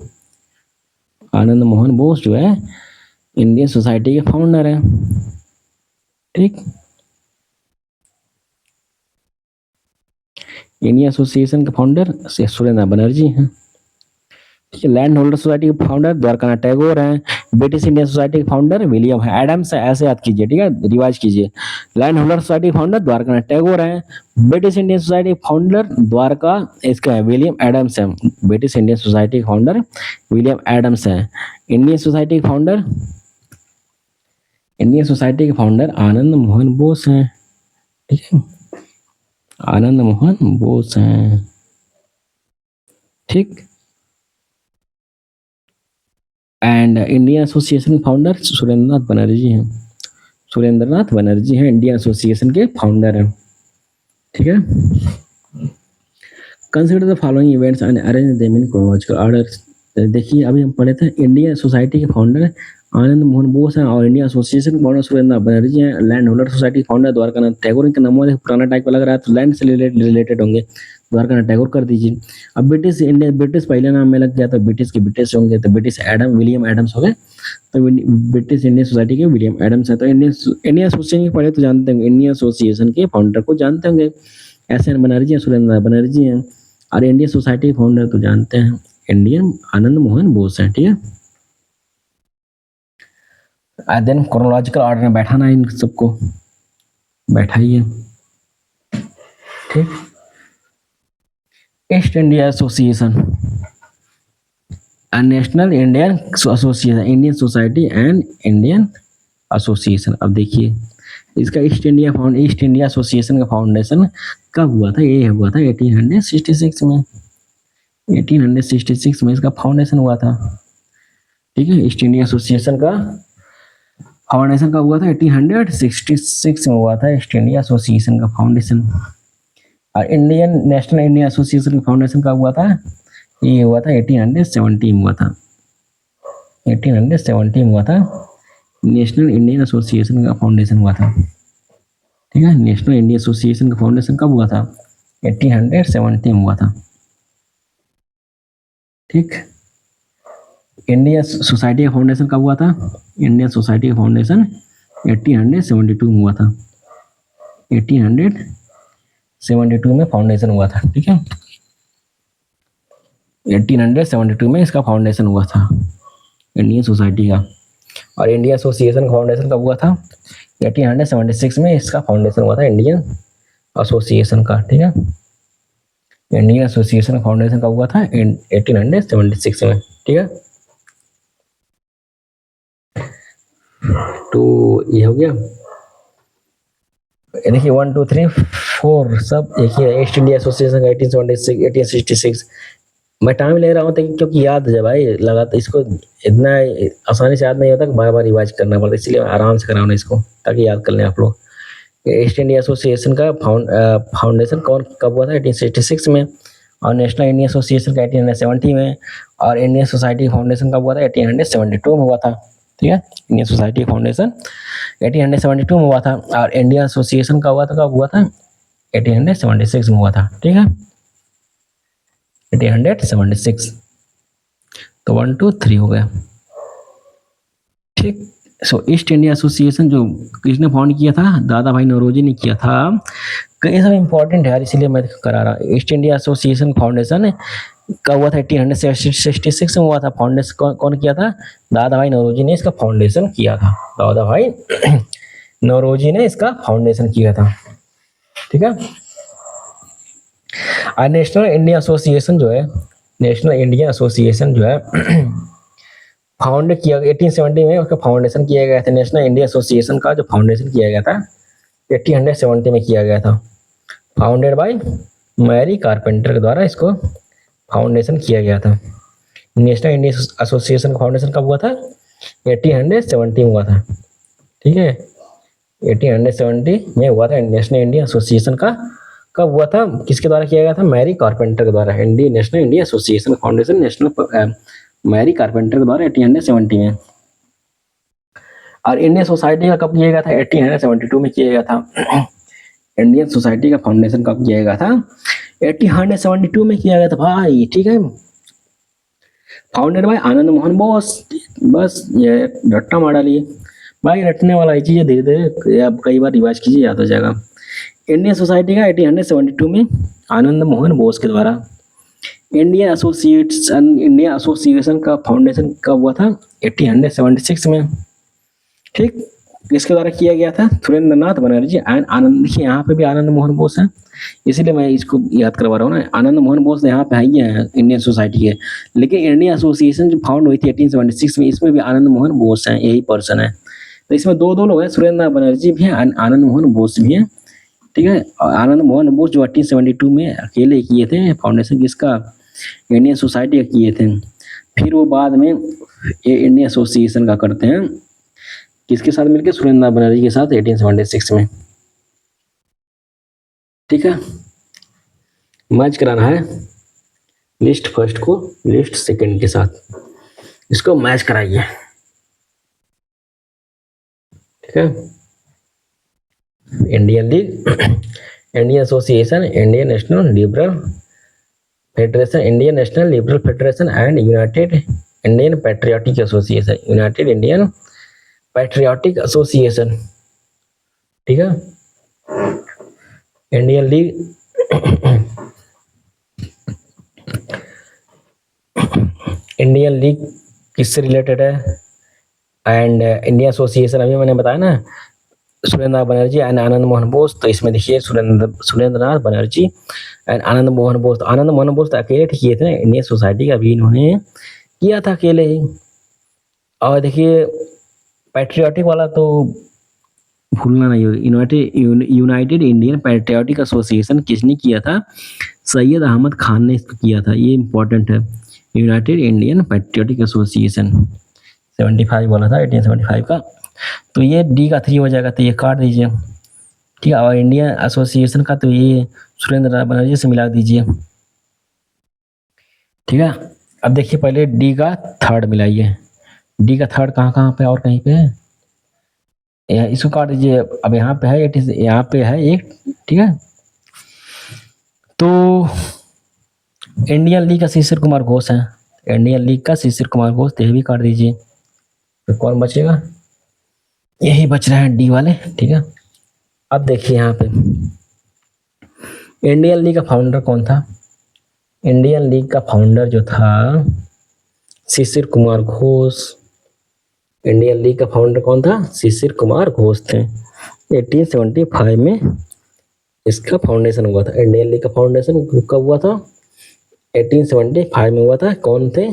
आनंद मोहन बोस जो है इंडियन सोसाइटी के फाउंडर हैं, ठीक। इंडियन एसोसिएशन के फाउंडर सुरेंद्र बनर्जी हैं। लैंड होल्डर सोसाइटी के फाउंडर द्वारकानाथ टैगोर हैं। ब्रिटिश इंडियन सोसाइटी के फाउंडर विलियम एडम्स है, ऐसे याद कीजिए, ठीक है, रिवाइज कीजिए। लैंड होल्डर सोसाइटी के फाउंडर द्वारकानाथ टैगोर हैं। ब्रिटिश इंडियन सोसाइटी के फाउंडर द्वारका इसका है विलियम एडम्स है। ब्रिटिश इंडियन सोसाइटी के फाउंडर विलियम एडम्स है। इंडियन सोसाइटी के फाउंडर आनंद मोहन बोस हैं, ठीक है, आनंद मोहन बोस हैं, ठीक। एंड इंडियन एसोसिएशन के फाउंडर सुरेंद्रनाथ बनर्जी हैं। सुरेंद्रनाथ बनर्जी हैं इंडियन एसोसिएशन के फाउंडर हैं, ठीक है। Consider the following events and arrange them in chronological order. देखिए अभी हम पढ़े थे इंडियन सोसाइटी के फाउंडर आनंद मोहन बोस हैं और इंडियन एसोसिएशन के फाउंडर सुरेंद्रनाथ बनर्जी हैं। लैंड होल्डर सोसाइटी के फाउंडर द्वारकानाथ टैगोर। इनका नाम पुराना टाइप का लग रहा है तो लैंड से रिलेटेड होंगे, द्वारकानाथ टैगोर कर दीजिए। अब ब्रिटिश पहले नाम में लग गया तो ब्रिटिश होंगे तो विलियम एडम्स हो गए, तो ब्रिटिश इंडियन सोसाइटी के विलियम एडम्स है। तो इंडियन एसोसिएशन के पहले तो जानते होंगे, इंडियन एसोसिएशन के फाउंडर को जानते होंगे, एस.एन. बनर्जी हैं, सुरेंद्र बनर्जी हैं। और इंडियन सोसाइटी के फाउंडर तो जानते हैं इंडियन आनंद मोहन बोस हैं, ठीक है। देन क्रोनोलॉजिकल ऑर्डर में बैठाना इन सबको, बैठाइए, ठीक। East India association, national Indian association, Indian society and Indian association. अब देखिए इसका ईस्ट इंडिया एसोसिएशन का फाउंडेशन कब हुआ था? ये हुआ था 1866 में। 1866 में इसका फाउंडेशन हुआ था। ठीक है, ईस्ट इंडिया एसोसिएशन का फाउंडेशन कब हुआ था? 1866 में हुआ था ईस्ट इंडिया एसोसिएशन का फाउंडेशन। और नेशनल इंडियन एसोसिएशन का फाउंडेशन कब हुआ था? ये हुआ था 1870 में हुआ था। 1870 में हुआ था नेशनल इंडियन एसोसिएशन का फाउंडेशन हुआ था। ठीक है, नेशनल इंडियन एसोसिएशन का फाउंडेशन कब हुआ था? 1870 में हुआ था। ठीक, इंडिया सोसाइटी का फाउंडेशन कब हुआ था? इंडियन सोसाइटी का फाउंडेशन 1872 में हुआ था। 1872 में फाउंडेशन हुआ था। ठीक है, 1872 में इसका फाउंडेशन हुआ था इंडियन सोसाइटी का। और इंडिया एसोसिएशन का फाउंडेशन कब हुआ था? 1876 में इसका फाउंडेशन हुआ था इंडियन एसोसिएशन का। ठीक है, इंडियन एसोसिएशन का फाउंडेशन कब हुआ था? 1876 में। ठीक है, तो ये हो गया। देखिए 1 2 3 4 सब एक ही है। ईस्ट इंडिया एसोसिएशन का 1876 1866। मैं टाइम ले रहा हूँ क्योंकि याद है भाई, लगातार इसको इतना आसानी से याद नहीं होता, बार बार रिवाइज करना पड़ता है, इसलिए आराम से करा रहा हूँ इसको ताकि याद कर लें आप लोग। ईस्ट इंडिया एसोसिएशन का फाउंडेशन कब हुआ था? 1866 में। और नेशनल इंडियन एसोसिएशन का 1870 में। और इंडियन सोसाइटी फाउंडेशन कब हुआ था? 1872 में हुआ था। ठीक है, इंडियन सोसाइटी फाउंडेशन 1872 में हुआ था। और इंडियन एसोसिएशन का हुआ था कब हुआ था? 1876 में हुआ था। ठीक है, 1876। तो 1 2 3 हो गया। ठीक, सो ईस्ट इंडिया एसोसिएशन जो किसने फाउंड किया था? दादा भाई नौरोजी ने किया था। ये सब इंपॉर्टेंट है यार, इसीलिए मैं करा रहा हूँ। ईस्ट इंडिया एसोसिएशन फाउंडेशन कब हुआ था? 1866 में हुआ था। फाउंडेशन कौन किया था? दादा भाई नौरोजी ने इसका फाउंडेशन किया था। दादा भाई नौरोजी ने इसका फाउंडेशन किया था। ठीक है, और नेशनल इंडिया एसोसिएशन जो है, नेशनल इंडिया एसोसिएशन जो है फाउंड किया 1870 में, उसका फाउंडेशन किया गया था। नेशनल इंडिया एसोसिएशन का जो फाउंडेशन किया गया था 1870 में किया गया था। फाउंडेड बाय मैरी कारपेंटर के द्वारा इसको फाउंडेशन किया गया था। नेशनल इंडिया एसोसिएशन का फाउंडेशन कब हुआ था? 1870 में हुआ था। ठीक है, 1870 में हुआ था नेशनल इंडिया एसोसिएशन का। कब हुआ था? किसके द्वारा किया गया था? मैरी कारपेंटर के द्वारा। National India association foundation national Mary Carpenter के द्वारा 1870 में। और इंडियन सोसाइटी का कब किया गया था? 1872 में किया गया था। इंडियन सोसाइटी का फाउंडेशन कब किया गया था? 1872 में किया गया था भाई। ठीक है, फाउंडेड बाय आनंद मोहन बोस। बस ये रट्टा मार डालिए भाई, रटने वाला ये चीज़ें धीरे धीरे आप कई बार रिवाइज कीजिए, याद हो जाएगा। इंडियन सोसाइटी का 1872 में आनंद मोहन बोस के द्वारा। इंडिया एसोसिएशन का फाउंडेशन कब हुआ था? 1876 में। ठीक, किसके द्वारा किया गया था? सुरेंद्र नाथ बनर्जी एंड आनंद। देखिए यहाँ पे भी आनंद मोहन बोस है, इसीलिए मैं इसको याद करवा रहा हूँ ना। आनंद मोहन बोस यहाँ पे है इंडियन सोसाइटी के, लेकिन इंडियन एसोसिएशन जो फाउंड हुई थी 1876 में, इसमें भी आनंद मोहन बोस हैं, यही पर्सन है। तो इसमें दो लोग हैं, सुरेंद्र नाथ बनर्जी भी हैं, आनंद मोहन बोस भी हैं। ठीक है, और आनंद मोहन बोस जो 1872 में अकेले किए थे फाउंडेशन, किसका? इंडियन सोसाइटी का किए थे। फिर वो बाद में ये इंडियन एसोसिएशन का करते हैं, किसके साथ मिलकर? सुरेंद्र नाथ बनर्जी के साथ 1876 में। ठीक है, मैच कराना है लिस्ट फर्स्ट को लिस्ट सेकंड के साथ, इसको मैच कराइए। ठीक है, Indian league, Indian association, Indian national liberal federation, Indian national liberal federation and United Indian Patriotic association, United Indian Patriotic association. ठीक है, इंडियन लीग, इंडियन लीग किससे रिलेटेड है? एंड इंडियन एसोसिएशन अभी मैंने बताया ना, सुरेंद्र नाथ बनर्जी एंड आनंद मोहन बोस। तो इसमें देखिए सुरेंद्र नाथ बनर्जी एंड आनंद मोहन बोस। आनंद मोहन बोस तो अकेले किए थे इंडियन सोसाइटी का, भी इन्होंने किया था अकेले ही। और देखिए पैट्रियोटिक वाला तो भूलना नहीं होगा। यूनाइटेड इंडियन पैट्रियोटिक एसोसिएशन किसने किया था? सैयद अहमद खान ने इसको किया था, ये इंपॉर्टेंट है। यूनाइटेड इंडियन पैट्रियोटिक एसोसिएशन 75 वाला था, 1875 का। तो ये डी का 3 हो जाएगा, तो ये काट दीजिए। ठीक है, और इंडियन एसोसिएशन का तो ये सुरेंद्र बनर्जी से मिला दीजिए। ठीक है, अब देखिए पहले डी का थर्ड मिलाइए। डी का थर्ड कहाँ कहाँ पे और कहीं पे है? इसको काट दीजिए। अब यहाँ पे है, यहाँ पे है एक। ठीक है, तो इंडियन लीग का शिशिर कुमार घोष है। इंडियन लीग का शिशिर कुमार घोष, तो ये भी काट दीजिए। तो कौन बचेगा? यही बच रहे हैं डी वाले। ठीक है, अब देखिए यहाँ पे इंडियन लीग का फाउंडर कौन था? इंडियन लीग का फाउंडर जो था शिशिर कुमार घोष। इंडियन लीग का फाउंडर कौन था? शिशिर कुमार घोष थे। 1875 में इसका फाउंडेशन हुआ था। इंडियन लीग का फाउंडेशन कब हुआ था? 1875 में हुआ था। कौन थे?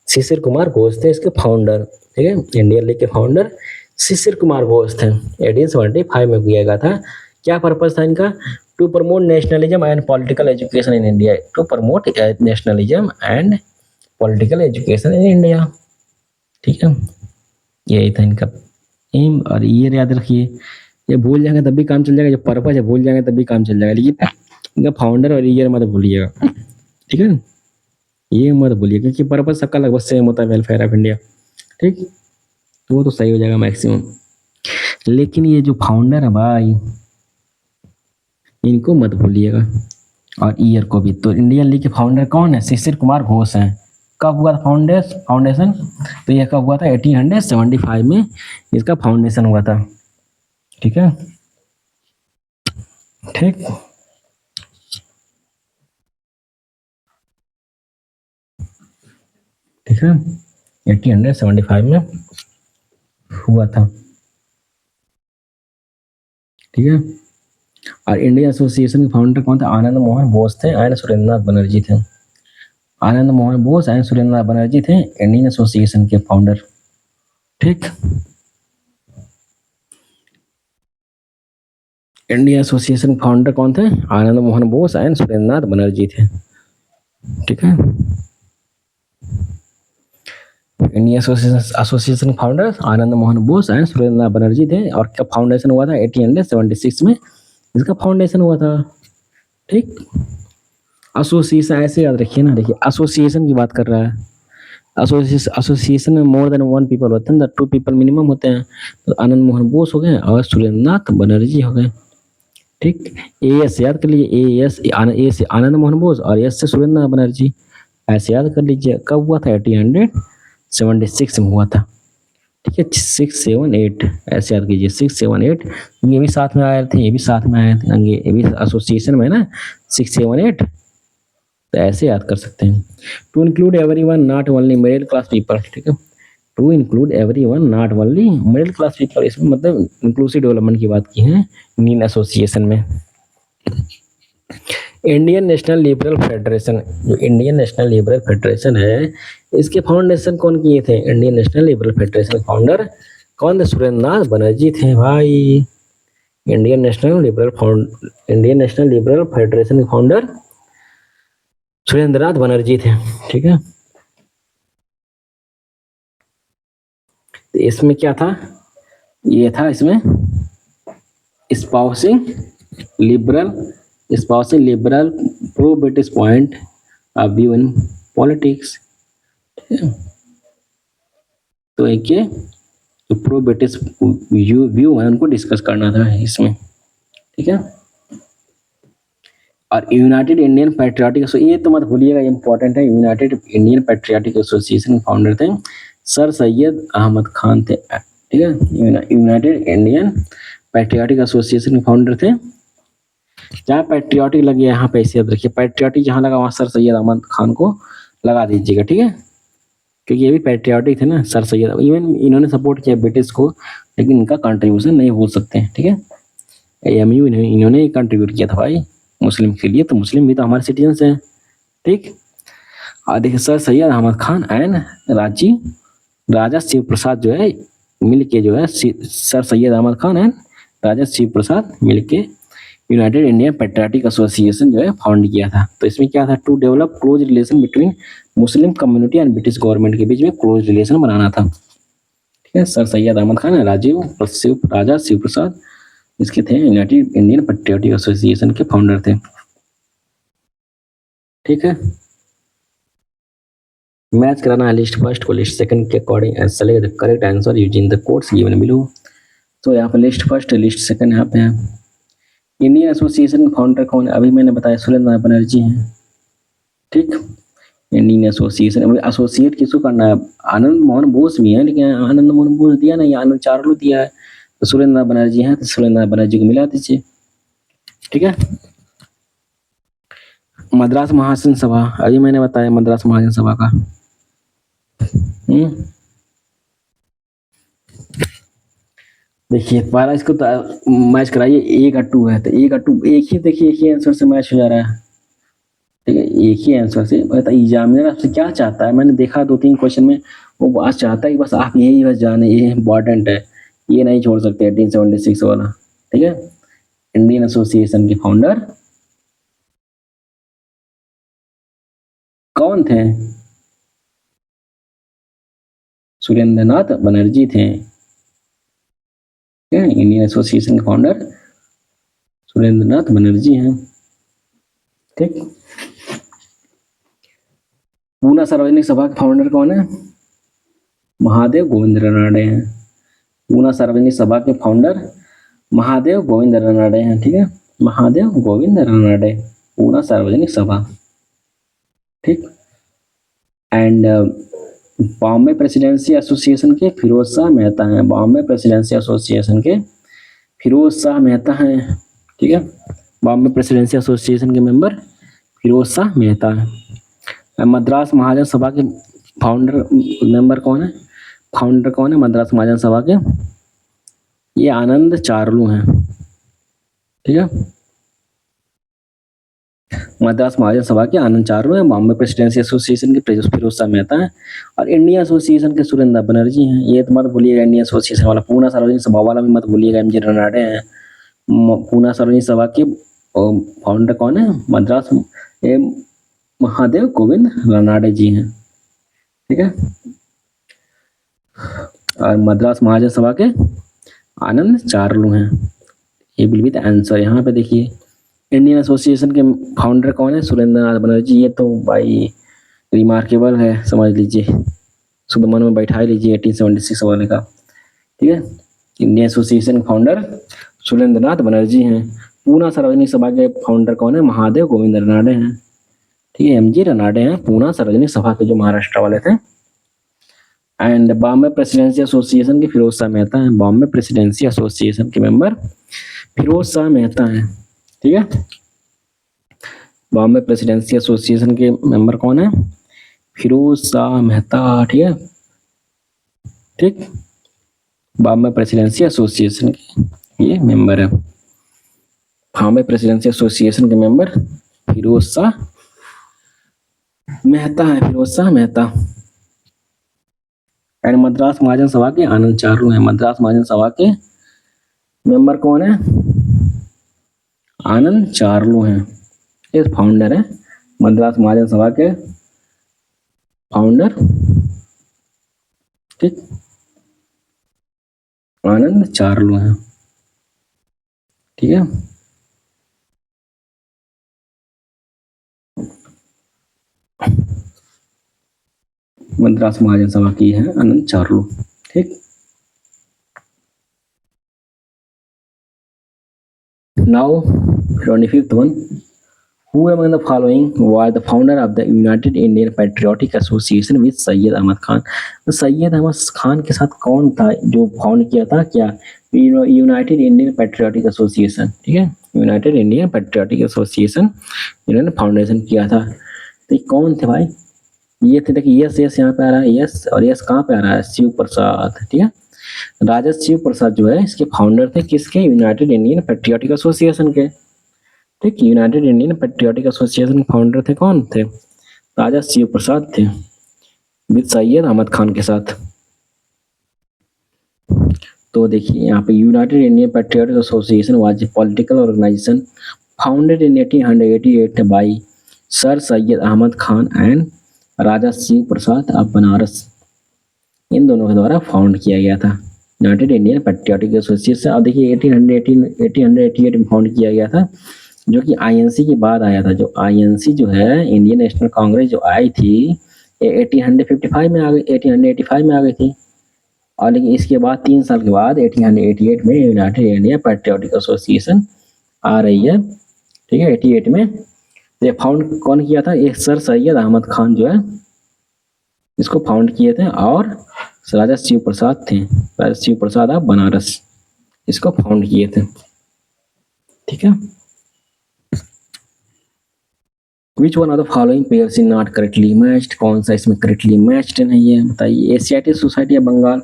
शिशिर कुमार घोष थे इसके फाउंडर। ठीक है, इंडियन लीग के फाउंडर शिशिर कुमार घोष थे। 1875 में किया गया था। क्या पर्पज था इनका? To promote nationalism and political education in India. To promote nationalism and political education in India. ठीक है, यही था इनका एम। और ये याद रखिए, ये भूल जाएंगे तब भी काम चल जाएगा। जो पर्पज है भूल जाएंगे तब भी काम चल जाएगा, लेकिन इनका फाउंडर और ईयर मत भूलिएगा। ठीक है, ये मत भूलिए, क्योंकि पर्पज सबका लगभग सेम होता है, वेलफेयर ऑफ इंडिया। ठीक, तो वो तो सही हो जाएगा मैक्सिमम। लेकिन ये जो फाउंडर है भाई, इनको मत भूलिएगा, और ईयर को भी। तो इंडियन लीग के फाउंडर कौन है? शिशिर कुमार घोष हैं। कब हुआ था फाउंडेशन? तो यह कब हुआ था? 1875 में इसका फाउंडेशन हुआ था। ठीक है, ठीक, ठीक है, 1875 में हुआ था। ठीक है, और इंडियन एसोसिएशन के फाउंडर कौन थे? आनंद मोहन बोस थे एंड सुरेंद्रनाथ बनर्जी थे। आनंद मोहन बोस एंड सुरेंद्रनाथ बनर्जी थे इंडियन एसोसिएशन के फाउंडर। ठीक, इंडियन एसोसिएशन के फाउंडर कौन थे? आनंद मोहन बोस एंड सुरेंद्रनाथ बनर्जी थे। ठीक है, Indian association founder Anand Mohan Bose and Surendranath Banerjee थे। और कब फाउंडेशन हुआ था? 1876 में इसका फाउंडेशन हुआ था। ठीक, एसोसिएशन ऐसे याद रखिए ना। देखिए एसोसिएशन की बात कर रहा है। एसोसिएशन में मोर देन 1 पीपल होते हैं, 2 पीपल मिनिमम होते हैं। तो आनंद मोहन बोस हो गए और सुरेंद्रनाथ बनर्जी हो गए। ठीक, एएस याद कर लीजिए। ए से आनंद मोहन बोस और एस से सुरेंद्रनाथ बनर्जी, ऐसे याद कर लीजिए। कब हुआ था? 1876 में हुआ था। ठीक है, 678 ऐसे याद कीजिए। 678, ये भी साथ में आए थे, ये भी साथ में आए थे, ये भी एसोसिएशन में ना 678, तो ऐसे याद कर सकते हैं। To include everyone not only middle class people. ठीक है, to include everyone not only middle class people, इसमें मतलब इंक्लूसिव डेवलपमेंट की बात की है इंडियन एसोसिएशन में। इंडियन नेशनल लिबरल फेडरेशन, जो इंडियन नेशनल लिबरल फेडरेशन है, इसके फाउंडेशन कौन किए थे? Indian national liberal federation founder कौन थे? सुरेंद्रनाथ बनर्जी थे भाई। इंडियन नेशनल लिबरल फेडरेशन के फाउंडर सुरेंद्रनाथ बनर्जी थे। ठीक है, तो इसमें क्या था? ये था इसमें espousing liberal pro British point of view in politics। तो एक ये जो प्रो ब्रिटिश व्यू है उनको डिस्कस करना था इसमें। ठीक है, और यूनाइटेड इंडियन पैट्रियाटिक, ये तो मत भूलिएगा, इंपॉर्टेंट है। United Indian patriotic association founder थे सर सैयद अहमद खान थे। ठीक है, यूनाइटेड इंडियन पैट्रियाटिक एसोसिएशन के फाउंडर थे। जहाँ पैट्रियाटिक लगे यहाँ पे ऐसे याद रखिए, पैट्रियाटिक जहाँ लगा वहाँ सर सैयद अहमद खान को लगा दीजिएगा। ठीक है, क्योंकि ये भी पैट्रियाटिक थे ना सर सैयद। इवन इन्होंने सपोर्ट किया ब्रिटिश को, लेकिन इनका कंट्रीब्यूशन नहीं भूल सकते हैं। ठीक है, एएमयू इन्होंने कंट्रीब्यूट किया था भाई मुस्लिम के लिए, तो मुस्लिम भी तो हमारे सिटीजन्स हैं। ठीक, देखिए सर सैयद अहमद खान एंड राजा शिव प्रसाद जो है मिलके जो है सर सैयद अहमद खान एंड राजा शिव प्रसाद मिलके यूनाइटेड इंडियन पेट्रियाटिक एसोसिएशन जो है फाउंड किया था। तो इसमें क्या था, to develop close relation between Muslim community and British government के बीच में क्लोज रिलेशन बनाना था। ठीक है, सर सैयद अहमद खान राजा शिव प्रसाद इसके थे यूनाइटेड इंडियन पेट्रियाटिक एसोसिएशन के फाउंडर थे। ठीक है, मैच कराना है लिस्ट फर्स्ट को लिस्ट सेकंड के according and select the correct answer using the codes given below. तो यहाँ पर लिस्ट फर्स्ट लिस्ट सेकंड यहाँ पे है। इंडियन एसोसिएशन फाउंडर कौन है, अभी मैंने बताया सुरेंद्र बनर्जी हैं। ठीक, इंडियन एसोसिएशन एसोसिएट किसको करना है, आनंद मोहन बोस भी है, लेकिन आनंद मोहन बोस दिया नहीं, आनंद चारुलू दिया है, तो सुरेंद्र बनर्जी हैं, तो सुरेंद्र बनर्जी को मिला दीजिए। ठीक है, मद्रास महाजन सभा, अभी मैंने बताया मद्रास महाजन सभा का। देखिए पहला इसको तो मैच कराइए, 1 और 2 है, तो 1 और 2 एक ही, देखिए एक ही आंसर से मैच हो जा रहा है। ठीक है, एक ही आंसर से। एग्जामिनर आपसे क्या चाहता है, मैंने देखा 2-3 क्वेश्चन में वो बात चाहता है कि बस आप यही बस जाने, ये इम्पोर्टेंट है, ये नहीं छोड़ सकते 1876 वाला। ठीक है, इंडियन एसोसिएशन के फाउंडर कौन थे, सुरेंद्रनाथ बनर्जी थे। इंडियन एसोसिएशन के फाउंडर सुरेंद्रनाथ बनर्जी हैं। ठीक, पूना सार्वजनिक सभा के फाउंडर कौन है, महादेव गोविंद रानडे हैं। पूना सार्वजनिक सभा के फाउंडर महादेव गोविंद रानडे हैं। ठीक है, महादेव गोविंद रानडे, पूना सार्वजनिक सभा। ठीक, एंड बॉम्बे प्रेसिडेंसी एसोसिएशन के फिरोज शाह मेहता हैं। बॉम्बे प्रेसिडेंसी एसोसिएशन के फिरोज शाह मेहता हैं। ठीक है, बॉम्बे प्रेसिडेंसी एसोसिएशन के मेंबर फिरोज शाह मेहता हैं। मद्रास महाजन सभा के फाउंडर मेंबर कौन है, फाउंडर कौन है मद्रास महाजन सभा के, ये आनंद चारुलू हैं। ठीक है, मद्रास महाजन सभा के आनंद चारुलू हैं। बॉम्बे प्रेसिडेंसी एसोसिएशन के फिरोज शाह मेहता हैं और इंडियन एसोसिएशन के सुरेंद्र बनर्जी हैं। ये तो मत भूलिएगा, इंडियन एसोसिएशन वाला पूना सार्वजनिक सभा वाला भी मत भूलिएगा, एम जी रानडे हैं। पूना सार्वजनिक सभा के फाउंडर कौन है, मद्रास महादेव गोविंद रानडे जी हैं। ठीक है, और मद्रास महाजन सभा के आनंद चारुलू हैं। ये विल बी द आंसर। यहाँ पे देखिए इंडियन एसोसिएशन के फाउंडर कौन है, सुरेंद्रनाथ बनर्जी। ये तो भाई रिमार्केबल है, समझ लीजिए, शुद्ध मन में बैठा लीजिए 1876 वाले का। ठीक है, इंडियन एसोसिएशन के फाउंडर सुरेंद्रनाथ बनर्जी हैं। पूना सार्वजनिक सभा के फाउंडर कौन है, महादेव गोविंद रानडे हैं। ठीक है, एमजी रानडे हैं, पूना सार्वजनिक सभा के जो महाराष्ट्र वाले थे। एंड बॉम्बे प्रेसिडेंसी एसोसिएशन के फिरोज शाह मेहता हैं। बॉम्बे प्रेसिडेंसी एसोसिएशन के मेंबर फिरोज शाह मेहता हैं। ठीक है, बॉम्बे प्रेसिडेंसी एसोसिएशन के मेंबर कौन है, फिरोज शाह मेहता। ठीक है, ठीक, बॉम्बे प्रेसिडेंसी एसोसिएशन के ये मेंबर है। बॉम्बे प्रेसिडेंसी एसोसिएशन के मेंबर फिरोज शाह मेहता है, फिरोज शाह मेहता। एंड मद्रास महाजन सभा के आनंद चारुलू हैं। मद्रास महाजन सभा के मेंबर कौन है, आनंद चारुलू हैं, ये फाउंडर है मद्रास महाजन सभा के फाउंडर। ठीक, आनंद चारुलू हैं। ठीक है, मद्रास महाजन सभा की है आनंद चारुलू। ठीक, now 25th one, who among the following was the founder of the United Indian Patriotic Association with Syed Ahmad Khan. तो सैयद अहमद खान के साथ कौन था जो फाउंड किया था, क्या यूनाइटेड इंडियन पेट्रियाटिक एसोसिएशन। ठीक है, यूनाइटेड इंडियन पेट्रियाटिक एसोसिएशन इन्होंने फाउंडेशन किया था। तो कौन थे भाई, ये थे, देखिए यस यस यहाँ पे आ रहा है, यस, और यस कहाँ पे आ रहा है, शिव प्रसाद। ठीक है, राजा शिव प्रसाद जो है इसके फाउंडर थे, किसके, यूनाइटेड इंडियन पेट्रियाटिक एसोसिएशन के। ठीक, यूनाइटेड इंडियन पेट्रियाटिक एसोसिएशन के फाउंडर थे, कौन थे, राजा शिव प्रसाद थे विद सैयद अहमद खान के साथ। तो देखिए यहाँ पे United Indian Patriotic Association was a political organisation founded in 1888 by Sir Syed Ahmad Khan and Raja Shiv Prasad of Banaras. इन दोनों के द्वारा फाउंड किया गया था यूनाइटेड इंडियन पैट्रियोटिक एसोसिएशन। अब देखिए 1888 में फाउंड किया गया था, जो कि आईएनसी के बाद आया था। जो आईएनसी जो है इंडियन नेशनल कांग्रेस जो आई थी ये 1855 में आ गई, 1885 में आ गई थी। और लेकिन इसके बाद 3 साल के बाद 1888 में यूनाइटेड इंडिया पैट्रियोटिक एसोसिएशन आ रही है। ठीक है, 88 में ये फाउंड कौन किया था? ये सर सैयद अहमद खान जो है इसको फाउंड किए थे, और राजा शिव प्रसाद थे, राजा शिव प्रसाद ऑफ बनारस इसको फाउंड किए थे। ठीक है, विच one of the following pairs is not correctly matched? कौन सा इसमें करेक्टली मैच्ड नहीं है बताइए। एशियाटिक सोसाइटी ऑफ बंगाल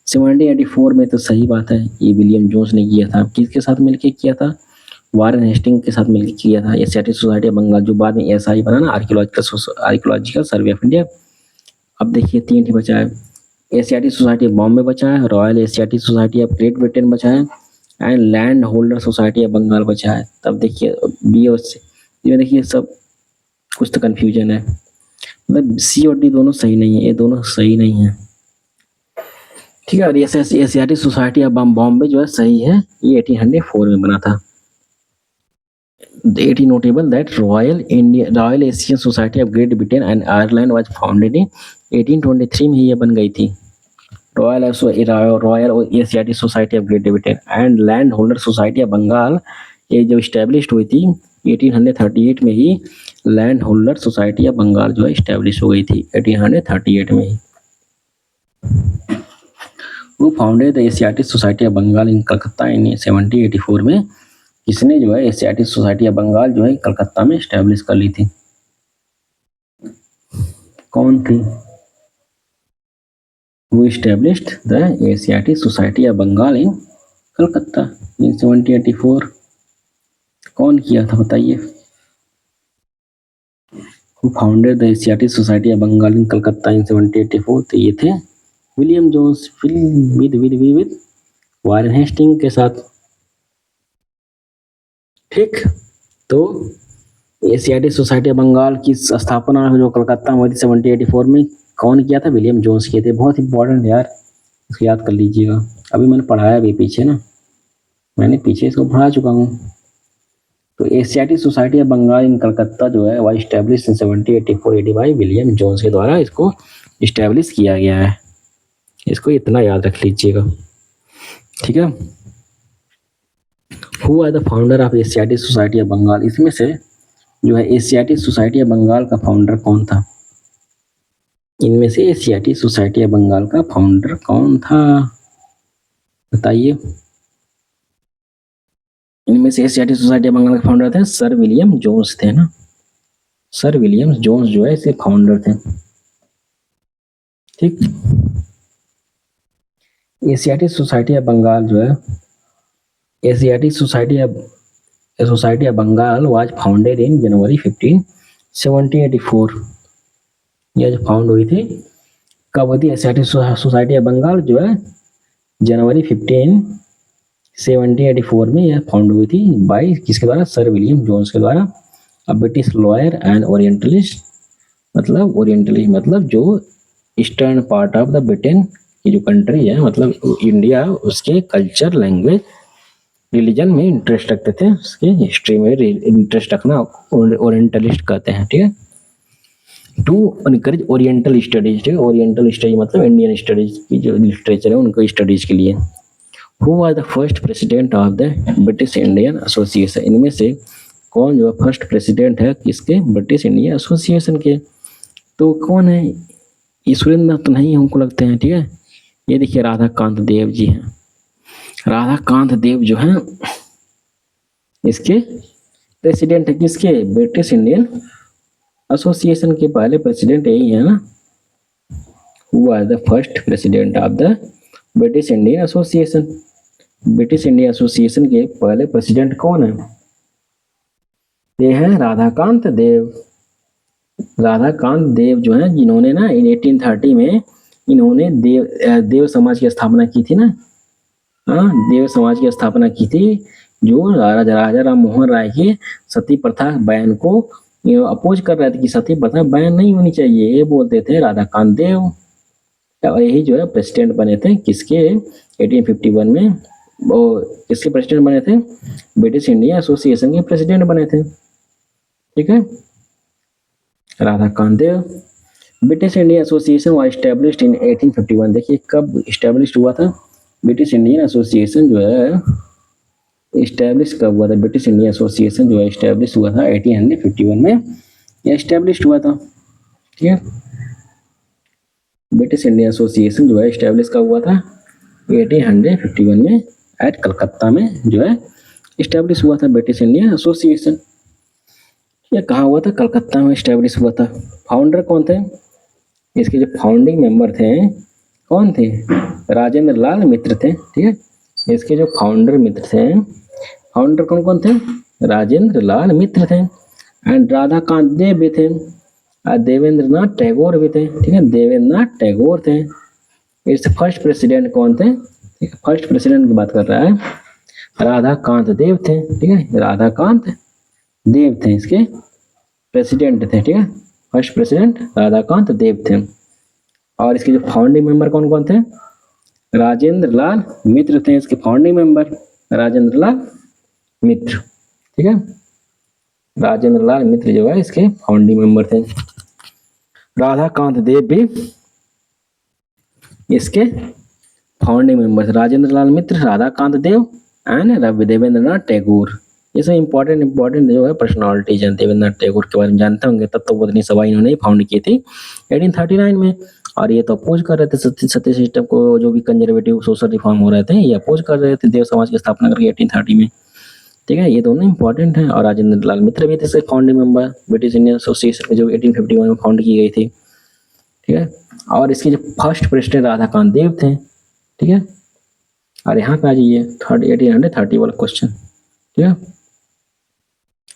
1784 में तो सही बात है, ये विलियम जोन्स ने किया था। किसके साथ मिलकर किया था? वारेन हेस्टिंग के साथ मिलकर किया था। एशियाटिक सोसाइटी ऑफ बंगाल जो बाद में एसआई बना ना, आर्कियोलॉजिकल सर्वे ऑफ इंडिया। अब देखिए 3 ही बचा है। एशियाटिक सोसाइटी ऑफ बॉम्बे बचा है, royal Asiatic society of Great Britain बचा है, and land holder society of Bengal बचा है। तब देखिए बी और सी में देखिए सब कुछ तो कंफ्यूजन है, मतलब सी और डी दोनों सही नहीं है, ये दोनों सही नहीं है। ठीक है, और एशियाटिक सोसाइटी ऑफ बॉम्बे जो है सही है, ये 1804 में बना था। It is notable that Royal Asian Society of Great Britain and Ireland was founded in 1823 में ये बन गई थी। Royal Asiatic society of Great Britain and land holder society of Bengal ये जो इस्टेब्लिश हुई थी 1838 में ही। Land holder society of Bengal जो है इस्टेब्लिश हो गई थी 1838 में ही। वो founded the Asiatic society of Bengal in Calcutta in 1784 में। किसने जो है एशियाटिक सोसाइटी ऑफ बंगाल जो है कलकत्ता में इस्टेब्लिश कर ली थी? कौन थी? वो established the Asiatic society of Bengal in Calcutta in 1784। कौन किया था बताइए? Who founded the Asiatic Society of Bengal in Calcutta in 1784? तो ये थे William Jones with Warren Hasting के साथ। ठीक, तो एशियाटिक सोसाइटी ऑफ बंगाल की स्थापना जो कलकत्ता में हुई थी 1784 में कौन किया था? विलियम जोन्स किए थे। बहुत इंपॉर्टेंट यार, इसको याद कर लीजिएगा। अभी मैंने पढ़ाया भी पीछे ना, मैंने पीछे इसको पढ़ा चुका हूँ। तो Asiatic society of Bengal in Calcutta जो है वह establish in 1784 by William Jones के द्वारा इसको इस्टेब्लिश किया गया है। इसको इतना याद रख लीजिएगा। ठीक है, who are the founder of Asiatic society of Bengal? इसमें से जो है एशियाटिक सोसाइटी ऑफ बंगाल का फाउंडर कौन था? इनमें से एशियाटिक सोसाइटी ऑफ बंगाल का फाउंडर कौन था बताइए। इनमें से एशियाटिक सोसाइटी ऑफ बंगाल के फाउंडर थे सर विलियम जोन्स थे ना। सर विलियम जोन्स जो है इसके फाउंडर थे। ठीक, एशियाटिक सोसाइटी ऑफ बंगाल जो है Asiatic society of Bengal was founded in January 15, 1784। यह जो फाउंड हुई थी कब हुई थी? एशियाटिक सोसाइटी ऑफ बंगाल जो है जनवरी 15, 1784 में यह फाउंड हुई थी बाय किसके द्वारा? सर विलियम जोन्स के द्वारा। A British lawyer and orientalist, मतलब जो eastern part of the Britain की जो कंट्री है, मतलब इंडिया, उसके कल्चर, लैंग्वेज, रिलीजन में इंटरेस्ट रखते थे, उसके हिस्ट्री में इंटरेस्ट रखना ओरिएंटलिस्ट कहते हैं। ठीक है, टू इनकरेज ओरिएंटल स्टडीज। ठीक है, ओरिएंटल स्टडीज मतलब इंडियन स्टडीज की जो लिटरेचर है उनको स्टडीज के लिए। Who was the first president of the British Indian association? इनमें से कौन जो फर्स्ट प्रेसिडेंट है किसके? ब्रिटिश इंडियन एसोसिएशन के। तो कौन है? ये सुरेंद्रनाथ तो नहीं हमको लगते हैं। ठीक है, ये देखिए राधा कांत देव जी हैं। राधा कांत देव जो हैं इसके प्रेसिडेंट है। किसके? ब्रिटिश इंडियन एसोसिएशन के पहले प्रेसिडेंट यही है ना। Who was the first president of the British Indian association? British Indian association के पहले प्रेसिडेंट कौन है? ये है राधाकांत देव। राधाकांत देव जो है, जिन्होंने ना इन 1830 में इन्होंने देव समाज की स्थापना की थी ना। हाँ, देव समाज की स्थापना की थी, जो राजा राम मोहन राय की सती प्रथा बैन को अपोज कर रहे थे कि सती प्रथा बैन नहीं होनी चाहिए, ये बोलते थे राधाकांत देव। और यही जो है प्रेसिडेंट बने थे किसके 1851 में, वो किसके प्रेसिडेंट बने थे, ब्रिटिश इंडिया एसोसिएशन के प्रेसिडेंट बने थे। ठीक है, Radhakant Deb. British India Association was established in 1851। देखिए कब एस्टैब्लिश हुआ था ब्रिटिश इंडियन एसोसिएशन जो है, इस्टेब्लिश कब हुआ था, ब्रिटिश इंडिया एसोसिएशन जो है इस्टेब्लिश हुआ था 1851 में, यह इस्टेब्लिश हुआ था। ठीक है, ब्रिटिश इंडिया एसोसिएशन जो है इस्टेब्लिश कब हुआ था, 1851 में एट कलकत्ता में जो है इस्टेब्लिश हुआ था ब्रिटिश इंडिया एसोसिएशन। यह कहाँ हुआ था, कलकत्ता में इस्टेब्लिश हुआ था। फाउंडर कौन थे, इसके जो फाउंडिंग मेंबर थे कौन थे, राजेंद्र लाल मित्र थे। ठीक है, इसके जो फाउंडर मित्र थे, फाउंडर कौन कौन थे, राजेंद्र लाल मित्र थे, एंड राधाकांत देव भी थे, देवेंद्र नाथ टैगोर भी थे। ठीक है, देवेंद्र नाथ टैगोर थे। इससे फर्स्ट प्रेसिडेंट कौन थे, ठीक है, फर्स्ट प्रेसिडेंट की बात कर रहा है, राधाकांत देव थे। ठीक है, राधाकांत देव थे इसके प्रेसिडेंट थे। ठीक है, फर्स्ट प्रेसिडेंट राधाकांत देव थे। और इसके जो फाउंडिंग मेंबर कौन कौन थे, राजेंद्र लाल मित्र थे इसके फाउंडिंग मेंबर, राजेंद्र लाल मित्र। ठीक है, राजेंद्र लाल मित्र जो है इसके फाउंडिंग मेंबर थे। राधाकांत देव भी इसके फाउंडिंग मेंबर थे, राजेंद्र लाल मित्र, राधाकांत देव एंड देवेंद्र नाथ टैगोर। ये सब इंपॉर्टेंट जो है पर्सनालिटीज हैं। देवेंद्र नाथ टैगोर के बारे में जानते होंगे, तत्वबोधिनी सभा इन्होंने फाउंड की थी 1839 में, और ये तो अपोज कर रहे थे सत्य सिस्टम को, जो भी कंजर्वेटिव सोशल रिफॉर्म हो रहे थे ये अपोज कर रहे थे देव समाज की स्थापना करके 1830 में। ठीक है, ये दोनों इंपॉर्टेंट हैं। और राजेंद्र लाल मित्र भी थे इसके founding member British Indian association जो 1851 में फाउंड की गई थी। ठीक है, और इसके जो फर्स्ट प्रेसिडेंट राधाकांत देव थे। ठीक है, और यहाँ पे आ जाइए 1830 वाला क्वेश्चन। ठीक है,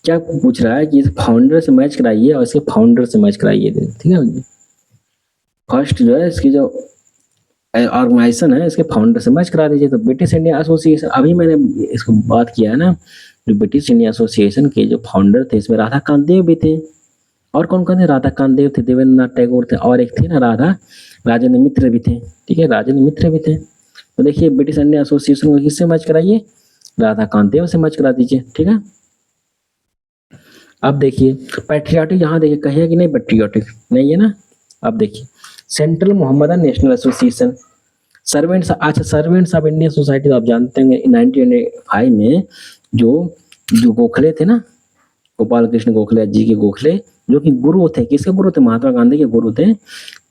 क्या पूछ रहा है कि इस फाउंडर से मैच कराइए और इसके फाउंडर से मैच कराइए। ठीक है, फर्स्ट जो है इसकी जो ऑर्गेनाइजेशन है इसके फाउंडर से मैच करा दीजिए। तो ब्रिटिश इंडिया एसोसिएशन, अभी मैंने इसको बात किया है ना, जो ब्रिटिश इंडिया एसोसिएशन के जो फाउंडर थे इसमें राधाकांत देव भी थे, और कौन कौन थे, राधाकांत देव थे, देवेंद्र नाथ टैगोर थे, और एक थे ना राजेंद्र मित्र भी थे। ठीक है, राजेंद्र मित्र भी थे। तो देखिए ब्रिटिश इंडिया एसोसिएशन को किससे मैच कराइए, राधाकांत देव से मैच करा दीजिए। ठीक है, अब देखिए पैट्रियाटिक, यहाँ देखिए कहिए कि नहीं पैट्रियाटिक नहीं है ना। अब देखिए central Mohammedan national association, servants, अच्छा सर्वेंट्स ऑफ इंडियन सोसाइटी तो आप जानते होंगे 1905 में जो गोखले थे ना, गोपाल कृष्ण गोखले जी के गोखले, जो कि गुरु थे, किसके गुरु थे, महात्मा गांधी के गुरु थे।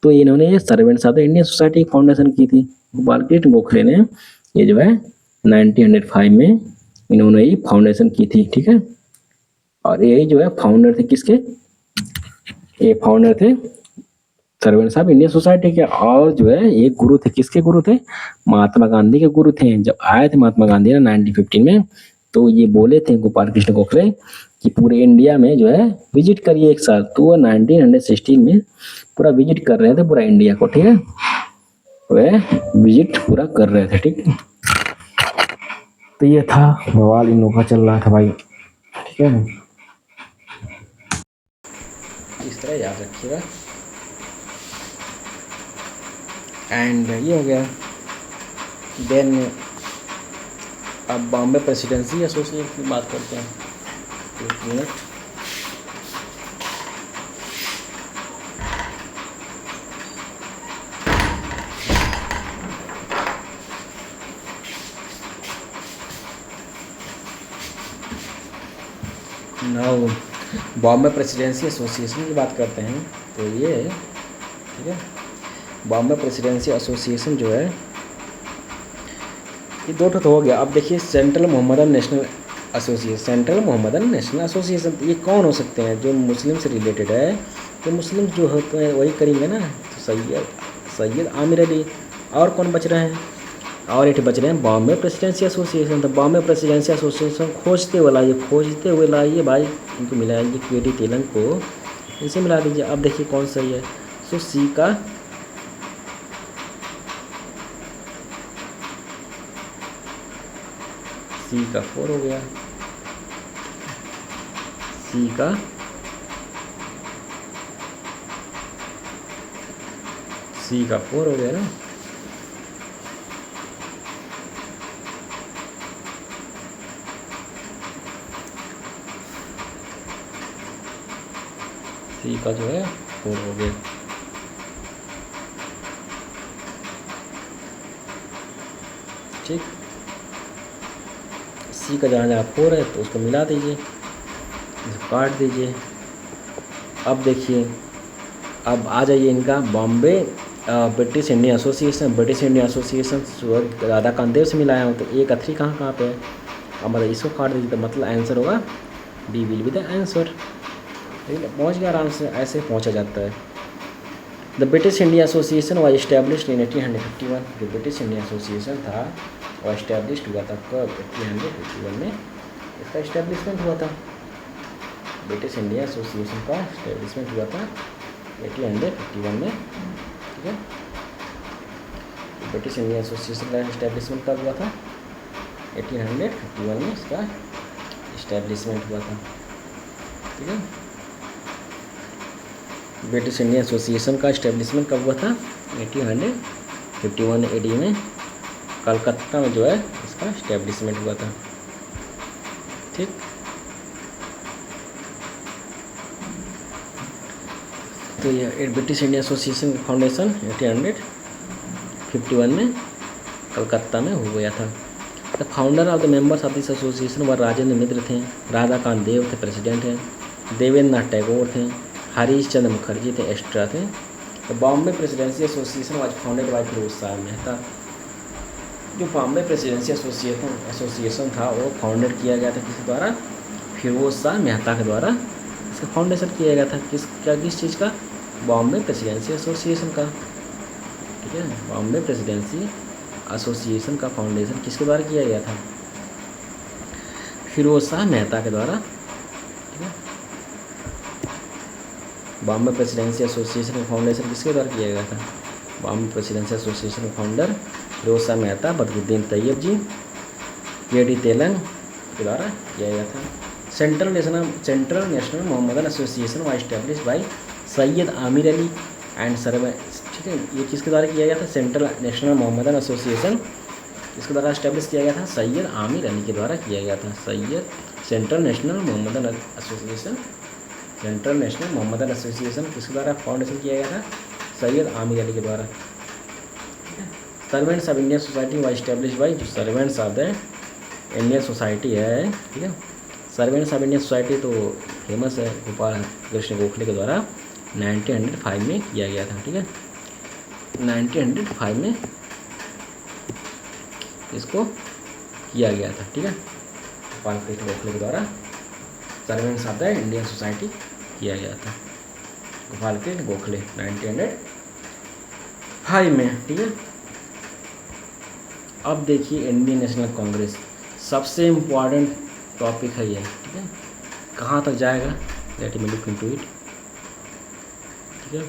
तो इन्होंने ये servants of the Indian society foundation की थी, गोपाल कृष्ण गोखले ने ये जो है 1905 में इन्होंने ये फाउंडेशन की थी। ठीक है, और यही जो है फाउंडर थे किसके, ये फाउंडर थे सर्वेंट्स ऑफ इंडियन सोसाइटी के, और जो है ये गुरु थे, किसके गुरु थे, महात्मा गांधी के गुरु थे। जब आए थे महात्मा गांधी ना 1915 में, तो ये बोले थे गोपाल कृष्ण गोखले कि पूरे इंडिया में जो है विजिट करिए एक साल। तो वो 1916 में पूरा विजिट कर रहे थे पूरा इंडिया को। ठीक है, वह विजिट पूरा कर रहे थे। ठीक है, तो ये था बवाल इन लोगों का चल रहा था भाई। ठीक है, इस तरह याद रखिएगा। एंड ये हो गया। देन अब बॉम्बे प्रेसिडेंसी एसोसिएशन की बात करते हैं। एक minute, now Bombay presidency association की बात करते हैं। तो ये ठीक है, बॉम्बे प्रेसिडेंसी एसोसिएशन जो है ये दो तो हो गया। अब देखिए central Mohammedan national association, central Mohammedan national association, ये कौन हो सकते हैं, जो मुस्लिम से रिलेटेड है। तो मुस्लिम जो होते हैं वही करेंगे ना, तो सैयद आमिर अली, और कौन बच रहे हैं, और एक बच रहे हैं बॉम्बे प्रेसिडेंसी एसोसिएशन। तो बॉम्बे प्रेसिडेंसी एसोसिएशन खोजते हुए लाइए भाई, इनको मिलाएंगे क्वेटी तेलंग को इसे मिला दीजिए। अब देखिए कौन सही है। सो सी का 4 हो गया, सी का 4 हो गया ना। सी का जो है 4 हो गया। ठीक, सी का जहाँ जहाँ 4 है तो उसको मिला दीजिए, इसको काट दीजिए। अब देखिए, अब आ जाइए इनका Bombay British Indian association. British Indian association Radha Kamdev से मिलाया हूँ, तो ए का 3 कहाँ कहाँ पे है। अब मतलब इसको काट दीजिए, तो मतलब आंसर होगा B will be the answer. ठीक है, पहुँच गया आराम से, ऐसे पहुँचा जाता है। The British India association was established in 1851। जो ब्रिटिश इंडिया एसोसिएशन था वह इस्टेब्लिश्ड हुआ था कब? 1851 में इसका इस्टेब्लिशमेंट हुआ था। ब्रिटिश इंडिया एसोसिएशन का इस्टेब्लिशमेंट हुआ था 1851 में। ठीक है, ब्रिटिश इंडिया एसोसिएशन का इस्टेब्लिशमेंट कब हुआ था? 1851 में इसका इस्टेब्लिशमेंट हुआ था। ठीक है, ब्रिटिश इंडिया एसोसिएशन का इस्टेब्लिशमेंट कब हुआ था? 1851 AD में कलकत्ता में जो है इसका इस्टेब्लिशमेंट हुआ था। ठीक, तो ये ब्रिटिश इंडिया एसोसिएशन फाउंडेशन 1851 में कलकत्ता में हो गया था। The founder of the members of this association व राजेंद्र मित्र थे, राधा कांत देव थे प्रेसिडेंट हैं, देवेंद्र नाथ टैगोर थे, हरीश चंद्र मुखर्जी थे एक्स्ट्रा थे। The Bombay presidency association was founded by Firoz Shah Mehta. जो बॉम्बे प्रेसिडेंसी एसोसिएशन था वो फाउंडेड किया गया था किस द्वारा? फिरोज शाह मेहता के द्वारा इसका फाउंडेशन किया गया था। किस चीज़ का? बॉम्बे प्रेसिडेंसी एसोसिएशन का। ठीक है, बॉम्बे प्रेसिडेंसी एसोसिएशन का फाउंडेशन किसके द्वारा किया गया था? फिरोज शाह मेहता के द्वारा। ठीक है, बॉम्बे प्रेसिडेंसी एसोसिएशन का फाउंडेशन किसके द्वारा किया गया था? बॉम्बे प्रेसिडेंसी एसोसिएशन का फाउंडर फिरोज शाह मेहता, बदरुद्दीन तैयब जी, के.डी. तेलंग के द्वारा किया गया था। Central national Mohammedan association was established bye Syed Aamir Ali and सर्वे। ठीक है, ये किसके द्वारा किया गया था? सेंट्रल नेशनल मोहम्मदन एसोसिएशन इसके द्वारा एस्टैब्लिश किया गया था? सैयद आमिर अली के द्वारा किया गया था। सेंट्रल नेशनल मोहम्मदन एसोसिएशन किसके द्वारा फाउंडेशन किया गया था? सैयद आमिर अली के द्वारा। Servants of Indian society was established by, जो Servants of the Indian Society है, ठीक है, सर्वेंट्स ऑफ इंडियन सोसाइटी तो फेमस है, गोपाल कृष्ण गोखले के द्वारा 1905 में किया गया था। ठीक है, 1905 में इसको किया गया था। ठीक है, गोपाल कृष्ण गोखले के द्वारा Servants of the Indian society किया गया था, गोपाल कृष्ण गोखले 1905 में। ठीक है, अब देखिए इंडियन नेशनल कांग्रेस, सबसे इम्पॉर्टेंट टॉपिक है ये। ठीक है, कहाँ तक जाएगा? Let me look into it. ठीक है,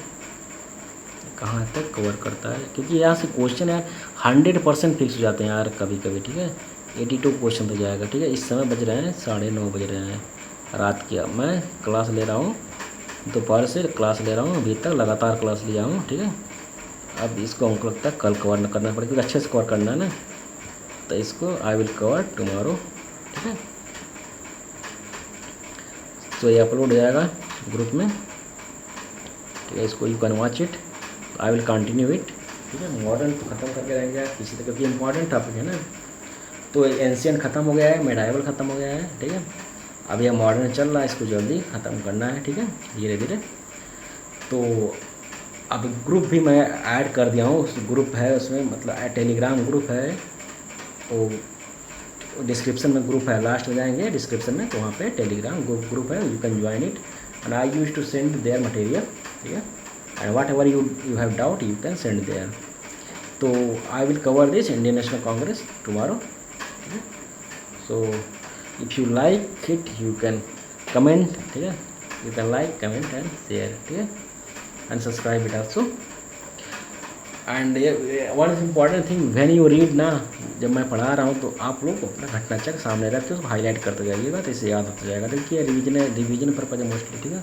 कहाँ तक कवर करता है, क्योंकि यहाँ से क्वेश्चन है 100% फिक्स हो जाते हैं यार कभी कभी। ठीक है, 82 क्वेश्चन तक जाएगा। ठीक है, इस समय बज रहे हैं 9:30 बज रहे हैं रात के। मैं क्लास ले रहा हूँ, दोपहर से क्लास ले रहा हूँ, अभी तक लगातार क्लास लिया हूँ। ठीक है, अब इसको हमको लगता है कल कवर न करना पड़ेगा, क्योंकि अच्छे से कवर करना है ना, तो इसको आई विल कवर टुमारो। ठीक है, तो ये अपलोड हो जाएगा ग्रुप में। ठीक है, इसको you can watch it, I will continue it. ठीक है, मॉडर्न तो ख़त्म करके रहेंगे किसी तक, क्योंकि इम्पॉर्टेंट टॉपिक है ना। तो एंशियंट ख़त्म हो गया है, मेडाइवल ख़त्म हो गया है। ठीक है, अब यह मॉडर्न चल रहा है, इसको जल्दी ख़त्म करना है। ठीक है, धीरे धीरे। तो अब ग्रुप भी मैं ऐड कर दिया हूँ, उस ग्रुप है उसमें, मतलब टेलीग्राम ग्रुप है, तो डिस्क्रिप्शन में ग्रुप है, लास्ट में जाएंगे डिस्क्रिप्शन में, तो वहाँ पे टेलीग्राम ग्रुप है, you can join it and I use to send there material. ठीक है, and whatever you have doubt you can send there. तो I will cover this Indian national Congress tomorrow. So if you like it you can comment. ठीक है, you can like, comment and share, ठीक है, and subscribe it also. And one is important thing when you read ना, जब मैं पढ़ा रहा हूँ तो आप लोग अपना घटना चक्र सामने रख के उसको हाईलाइट करते जाइएगा, तो इससे याद होता जाएगा। देखिए रिवीजन पर्पज है मोस्टली, ठीक है,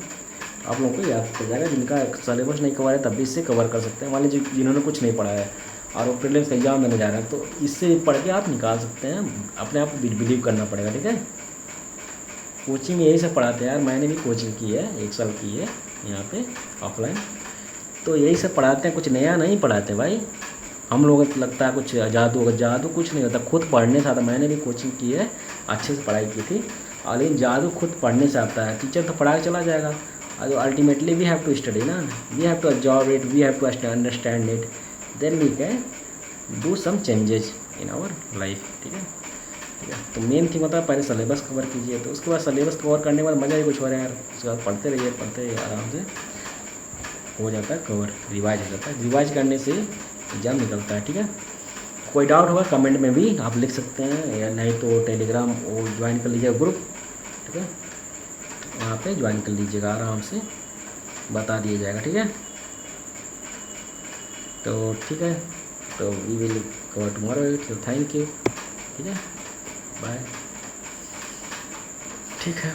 आप लोगों को याद होता जाएगा। जिनका सिलेबस नहीं कवर है तब भी इससे कवर कर सकते हैं। मान लीजिए जिन्होंने कुछ नहीं पढ़ा है और वो प्रीलिम्स का एग्जाम देने जा रहे हैं, तो इससे पढ़ के आप निकाल सकते हैं। अपने आप को बिलीव करना पड़ेगा, ठीक है। कोचिंग यही सब पढ़ाते हैं यार, मैंने भी कोचिंग की है, 1 साल की है यहाँ पे ऑफलाइन, तो यही सब पढ़ाते हैं, कुछ नया नहीं पढ़ाते भाई। हम लोगों को लगता है कुछ जादू होगा, जादू कुछ नहीं होता। खुद पढ़ने से आता, मैंने भी कोचिंग की है, अच्छे से पढ़ाई की थी, और लेकिन जादू खुद पढ़ने से आता है। टीचर तो पढ़ा के चला जाएगा, और ultimately we have to study ना, we have to observe it, we have to understand it, then we can do some changes in our life, ठीक है। ठीक है, तो मेन थिंग होता है पहले सिलेबस कवर कीजिए, तो उसके बाद सिलेबस कवर करने के बाद मज़ा ही कुछ हो रहा है यार। उसके बाद पढ़ते रहिए आराम से हो जाता है कवर, रिवाइज हो जाता है। रिवाइज करने से एग्जाम निकलता है, ठीक है। कोई डाउट होगा कमेंट में भी आप लिख सकते हैं, या नहीं तो टेलीग्राम वो ज्वाइन कर लीजिएगा ग्रुप, ठीक है, वहाँ पे ज्वाइन कर लीजिएगा, आराम से बता दिया जाएगा, ठीक है। तो ठीक है, तो वी विल कवर टुमारो, तो थैंक यू, ठीक है, बाय, ठीक है।